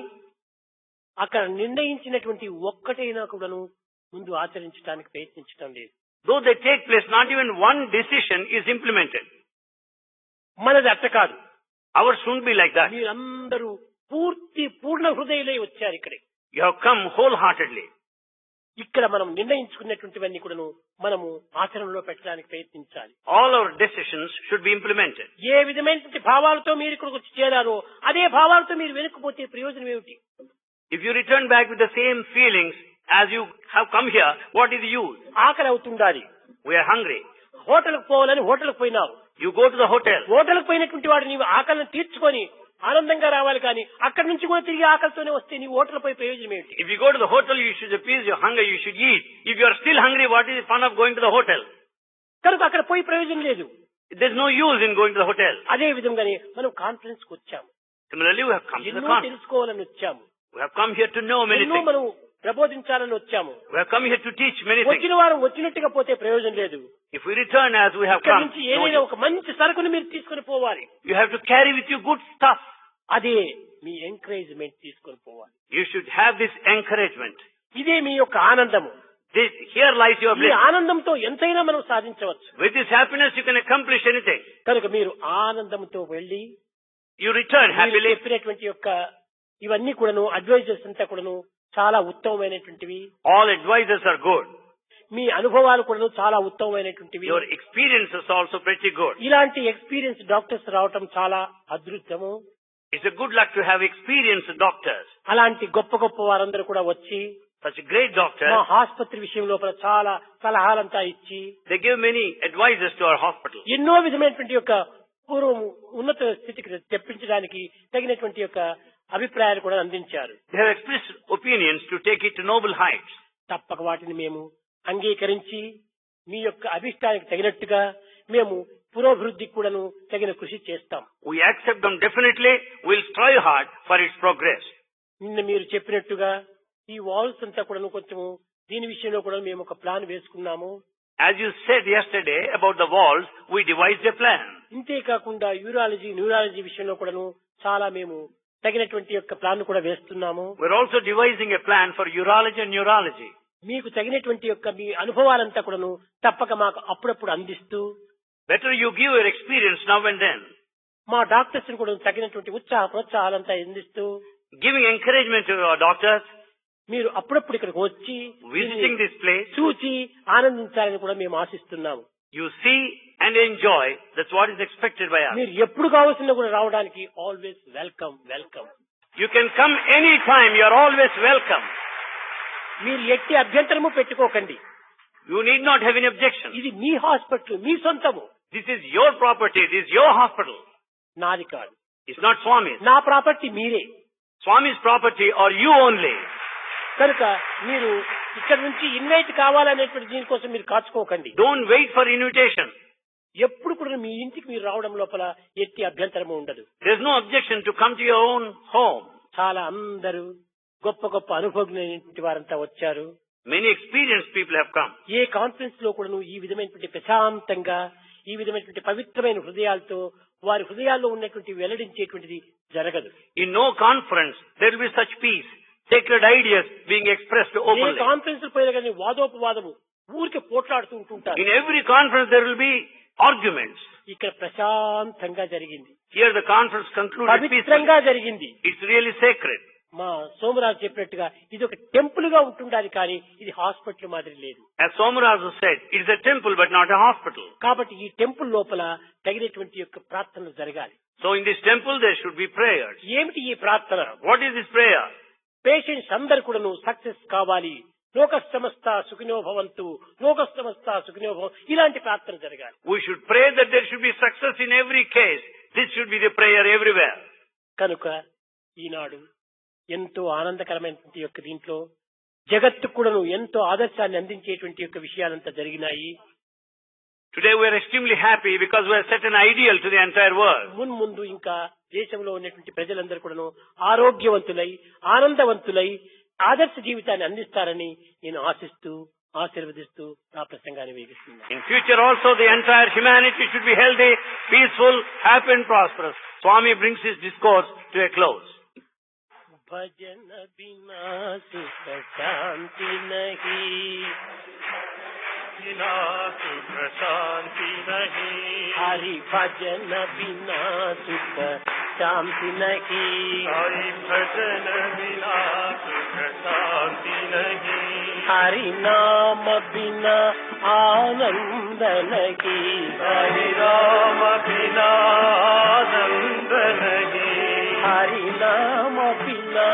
Speaker 1: అక్కడ నిర్ణయించినటువంటి ఒక్కటైనా కూడాను ముందు ఆచరించడానికి ప్రయత్నించడం లేదు.
Speaker 2: Though they take place, not even one decision is implemented.
Speaker 1: మనది అట్ట కాదు.
Speaker 2: Ours shouldn't be like that.
Speaker 1: మీరందరూ పూర్ణ హృదయులై వచ్చారు ఇక్కడికి.
Speaker 2: You have come wholeheartedly.
Speaker 1: ఇక్కడ మనం నిర్ణయించుకున్నటువంటివన్నీ కూడాను మనము ఆచరణలో పెట్టడానికి ప్రయత్నించాలి.
Speaker 2: All our decisions should be implemented.
Speaker 1: ఏ విధమైనటువంటి భావాలతో మీరు ఇక్కడికి వచ్చి చేరారో అదే భావాలతో మీరు వెనుకపోతే ప్రయోజనం ఏమిటి?
Speaker 2: If you return back with the same feelings as you have come here, what is the use?
Speaker 1: ఆకలి అవుతుండాలి.
Speaker 2: We are hungry.
Speaker 1: హోటల్కి పోవాలని హోటల్కి పోయినావు.
Speaker 2: You go to the hotel.
Speaker 1: హోటల్కి పోయినటువంటి వాడు నీవు ఆకలిని తీర్చుకొని ఆనందంగా రావాలి కానీ అక్కడి నుంచి కూడా తిరిగి ఆకలితోనే వస్తే నీ హోటల్ పోయి ప్రయోజనం ఏమిటి?
Speaker 2: If you go to the hotel, you should appease your hunger, you should eat. If you are still hungry, what is the fun of going to the hotel?
Speaker 1: కనుక అక్కడ పోయి ప్రయోజనం లేదు.
Speaker 2: There's no use in going to the hotel.
Speaker 1: అదే విధంగానే మనం కాన్ఫరెన్స్ కు వచ్చాము.
Speaker 2: Similarly, we have come to the
Speaker 1: ఎన్నో
Speaker 2: conference.
Speaker 1: తెలుసుకోవాలని వచ్చాము.
Speaker 2: We have come here to know many
Speaker 1: ఎన్నో
Speaker 2: things.
Speaker 1: మనం ప్రబోధించాలని వచ్చాము.
Speaker 2: We have come here to teach many things.
Speaker 1: వచ్చిన వారం వచ్చినట్టుగా పోతే ప్రయోజనం లేదు.
Speaker 2: If we return as we have
Speaker 1: ఇక్కడ
Speaker 2: come,
Speaker 1: నుంచి ఏదైనా ఒక మంచి సరుకును మీరు తీసుకొని పోవాలి.
Speaker 2: you have to carry with you good stuff.
Speaker 1: అదే మీ ఎంకరేజ్మెంట్ తీసుకొని పోవాలి.
Speaker 2: You should have this encouragement.
Speaker 1: ఇదే మీ యొక్క ఆనందము.
Speaker 2: Here lies your
Speaker 1: ఈ
Speaker 2: bliss.
Speaker 1: ఆనందంతో ఎంతైనా మనం సాధించవచ్చు.
Speaker 2: With this happiness, you can accomplish anything.
Speaker 1: కనుక మీరు ఆనందంతో వెళ్లి
Speaker 2: You return
Speaker 1: మీరు
Speaker 2: happily.
Speaker 1: చెప్పినటువంటి యొక్క ఇవన్నీ కూడాను అడ్వైజర్స్ అంతా కూడాను చాలా ఉత్తమమైనటువంటివి.
Speaker 2: All advisors are good.
Speaker 1: మీ అనుభవాలు కూడాను చాలా ఉత్తమమైనటువంటివి.
Speaker 2: Your experience is also pretty good.
Speaker 1: ఇలాంటి ఎక్స్పీరియన్స్ డాక్టర్స్ రావటం చాలా అదృష్టము.
Speaker 2: It's a good luck to have experienced doctors.
Speaker 1: అలాంటి గొప్ప గొప్ప వారందరూ కూడా వచ్చి
Speaker 2: Such a great doctor.
Speaker 1: మా ఆసుపత్రి విషయం లోపల చాలా సలహాలంతా ఇచ్చి
Speaker 2: They give many advices to our hospital.
Speaker 1: ఎన్నో విధమైనటువంటి యొక్క పూర్వం ఉన్నత స్థితికి తెప్పించడానికి తగినటువంటి యొక్క అభిప్రాయాలు కూడా అందించారు.
Speaker 2: They have expressed opinions to take it to noble heights.
Speaker 1: తప్పక వాటిని మేము అంగీకరించి మీ యొక్క అభిష్టానికి తగినట్టుగా మేము పురోభివృద్ధికి కూడాను తగిన కృషి చేస్తాం.
Speaker 2: We accept them definitely. We'll strive hard for its progress.
Speaker 1: నిన్న మీరు చెప్పినట్టుగా ఈ వాల్స్ అంతా కూడాను కొంచెము దీని విషయంలో కూడా మేము ఒక ప్లాన్ వేసుకున్నాము.
Speaker 2: As you said yesterday about the walls, we devised a plan.
Speaker 1: ఇంతే కాకుండా న్యూరాలజీ విషయంలో కూడాను చాలా మేము తగినటువంటి యొక్క ప్లాన్ కూడా వేస్తున్నాము.
Speaker 2: We're also devising a plan for urology and neurology.
Speaker 1: మీకు తగినటువంటి యొక్క మీ అనుభవాలంతా కూడాను తప్పక మాకు అప్పుడప్పుడు అందిస్తూ
Speaker 2: Better you give your experience now and then.
Speaker 1: మా డాక్టర్స్ కూడా తగినటువంటి ప్రోత్సాహాలంతా అందిస్తూ
Speaker 2: Giving encouragement to our doctors.
Speaker 1: మీరు అప్పుడప్పుడు ఇక్కడికి వచ్చి
Speaker 2: Visiting this place.
Speaker 1: చూచి ఆనందించాలని కూడా మేము ఆశిస్తున్నాము.
Speaker 2: You see and enjoy. That's what is expected by us.
Speaker 1: మీరు ఎప్పుడు కావాల్సిన కూడా రావడానికి always welcome.
Speaker 2: You can come anytime. You are always welcome.
Speaker 1: మీరు ఎట్టి అభ్యంతరము పెట్టుకోకండి.
Speaker 2: You need not have any objection.
Speaker 1: ఇది మీ హాస్పిటల్, మీ సొంతము.
Speaker 2: This is your property. This is your hospital.
Speaker 1: నాది కాదు.
Speaker 2: It's not Swami's.
Speaker 1: నా ప్రాపర్టీ మీరే.
Speaker 2: Swami's property or you only.
Speaker 1: కనుక మీరు ఇక్కడ నుంచి ఇన్వైట్ కావాలనేటువంటి దీనికోసం మీరు కాచుకోకండి.
Speaker 2: Don't wait for invitation.
Speaker 1: ఎప్పుడు కూడా మీ ఇంటికి మీరు రావడం లోపల ఎట్టి అభ్యంతరము ఉండదు.
Speaker 2: There's no objection to come to your own home.
Speaker 1: చాలా అందరూ గొప్ప అనుభవజ్ఞులైనటువంటి వారంతా వచ్చారు.
Speaker 2: Many experienced people have come.
Speaker 1: A conference లో కూడా ఈ విధమైనటువంటి ప్రశాంతంగా ఈ విధమైనటువంటి పవిత్రమైన హృదయాలతో వారి హృదయాల్లో ఉన్నటువంటి వెల్లడించేటువంటిది జరగదు.
Speaker 2: In no conference there will be such peace, sacred ideas being expressed
Speaker 1: A
Speaker 2: openly.
Speaker 1: Conference పోయినా కానీ వాదోపవాదము ఊరికే పోట్లాడుతూ ఉంటుంటారు.
Speaker 2: In every conference there will be arguments.
Speaker 1: ఇక్కడ ప్రశాంతంగా జరిగింది,
Speaker 2: Here the conference concluded peacefully.
Speaker 1: పవిత్రంగా జరిగింది.
Speaker 2: It's really sacred.
Speaker 1: మా సోమరాజు చెప్పినట్టుగా ఇది ఒక టెంపుల్ గా ఉంటుండాలి, కానీ ఇది హాస్పిటల్ మాదిరి లేదు.
Speaker 2: As Somarazu said, it is a temple but not a hospital.
Speaker 1: కాబట్టి ఈ టెంపుల్ లోపల తగినటువంటి యొక్క ప్రార్థనలు జరగాలి.
Speaker 2: So in this temple there should be prayers.
Speaker 1: ఏమిటి ఈ ప్రార్థన?
Speaker 2: What is this prayer?
Speaker 1: Patients అందరు కూడాను సక్సెస్ కావాలి, లోక సమస్త సుఖినో భవంతు, లోక సమస్త సుఖినో భవంతు, ఇలాంటి ప్రార్థన జరగాలి.
Speaker 2: We should pray that there should be success in every case. This should be the prayer everywhere.
Speaker 1: కనుక ఈనాడు ఎంతో ఆనందకరమైనటువంటి యొక్క దీంట్లో జగత్తు కూడాను ఎంతో ఆదర్శాన్ని అందించేటువంటి యొక్క విషయాలంతా జరిగినాయి.
Speaker 2: Today we are extremely happy because we have set an ideal to the entire world.
Speaker 1: ముందు ఇంకా దేశంలో ఉన్నటువంటి ప్రజలందరూ కూడాను ఆరోగ్యవంతులై ఆనందవంతులై ఆదర్శ జీవితాన్ని అందిస్తారని నేను ఆశిస్తూ ఆశీర్వదిస్తూ నా ప్రసంగాన్ని వేగిస్తున్నాను.
Speaker 2: In future also the entire humanity should be healthy, peaceful, happy and prosperous. Swami brings his discourse to a close.
Speaker 1: भजन बिना सुख शांति नहीं,
Speaker 3: बिना सुख शांति नहीं,
Speaker 1: हरि भजन बिना सुख शांति नहीं,
Speaker 3: हरि भजन बिना सुख शांति नहीं,
Speaker 1: हरि नाम बिना आनंद नहीं,
Speaker 3: हरि राम बिना आनंद नहीं,
Speaker 1: हरि नाम बिना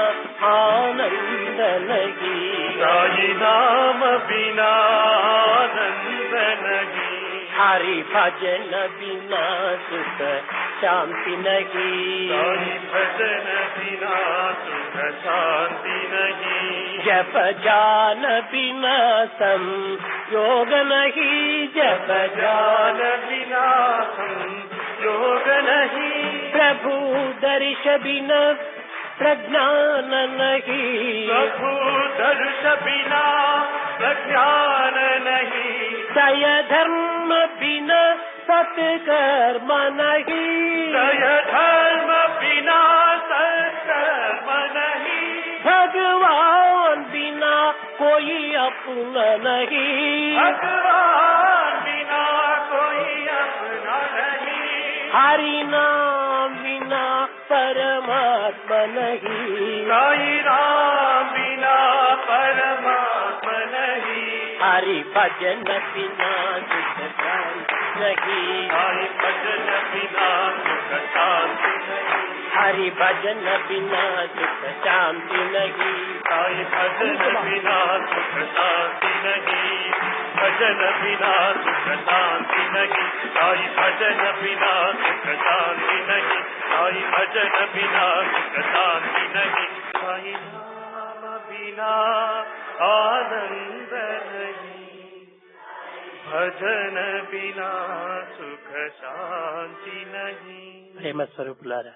Speaker 1: आनंद नहीं,
Speaker 3: साई नाम बिना आनंद नहीं,
Speaker 1: हरि भजन बिना सुख शांति नहीं,
Speaker 3: साई भजन बिना सुख शांति नहीं,
Speaker 1: जप जान बिना संयोग नहीं, जप
Speaker 3: ज्ञान बिना संयोग नहीं,
Speaker 1: प्रभु दर्श बिना प्रज्ञान नहीं,
Speaker 3: प्रभु दर्श बिना प्रज्ञान नहीं,
Speaker 1: दय धर्म बिना सत्कर्म नहीं,
Speaker 3: दय धर्म बिना सत्कर्म नहीं,
Speaker 1: भगवान बिना कोई अपना नहीं,
Speaker 3: भगवान बिना कोई अपना नहीं,
Speaker 1: हरि नाम बिना परमात्मा नहीं,
Speaker 3: साई राम बिना परमात्मा नहीं,
Speaker 1: हरि भजन बिना सुख शांति नहीं,
Speaker 3: साई भजन बिना सुख शांति नहीं,
Speaker 1: हरि भजन बिना सुख शांति नहीं,
Speaker 3: साई भजन बिना सुख शांति नहीं, भजन बिना सुख शांति नहीं, साई भजन बिना सुख शांति नहीं, साई भजन बिना सुख शांति नहीं, साई नाम बिना आनंद नहीं, भजन बिना सुख शांति नहीं.
Speaker 1: ప్రేమ స్వరూపులారా,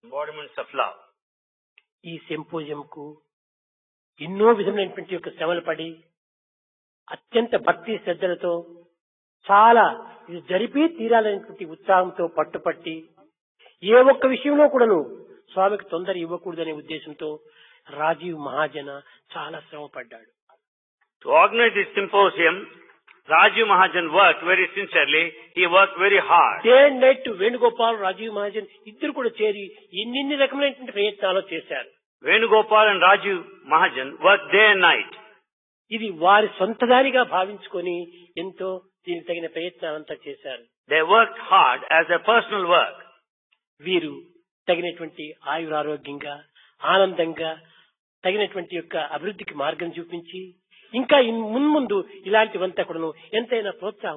Speaker 2: Embodiments of love.
Speaker 1: ఈ సింపోజియంకు ఎన్నో విధమైనటువంటి యొక్క శ్రమలు పడి అత్యంత భక్తి శ్రద్ధలతో చాలా ఇది జరిపి తీరాలనేటువంటి ఉత్సాహంతో పట్టుపట్టి ఏ ఒక్క విషయంలో కూడాను స్వామికి తొందర ఇవ్వకూడదనే ఉద్దేశంతో రాజీవ్ మహాజన చాలా శ్రమ పడ్డాడు.
Speaker 2: To organize this symposium, Rajiv Mahajan worked very sincerely. He worked very hard.
Speaker 1: Day and night Venugopal Rajiv Mahajan ఇద్దరు కూడా చేరి ఎన్ని రకమైనటువంటి ప్రయత్నాలు చేశారు.
Speaker 2: Venugopal and Rajiv Mahajan worked day and night.
Speaker 1: ఇది వారి సొంతదానిగా భావించుకొని ఎంతో దీనికి తగిన ప్రయత్నాలంతా చేశారు.
Speaker 2: They worked hard as a personal work.
Speaker 1: వీరు తగినటువంటి ఆయురారోగ్యంగా ఆనందంగా తగినటువంటి యొక్క అభివృద్ధికి మార్గం చూపించి ఇంకా మున్ముందు ఇలాంటివంతా కూడాను ఎంతైనా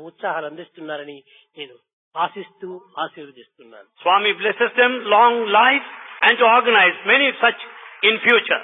Speaker 1: ఉత్సాహాలు అందిస్తున్నారని నేను ఆశిస్తూ ఆశీర్వదిస్తున్నాను.
Speaker 2: Swami blesses them long life and to organize many such in future.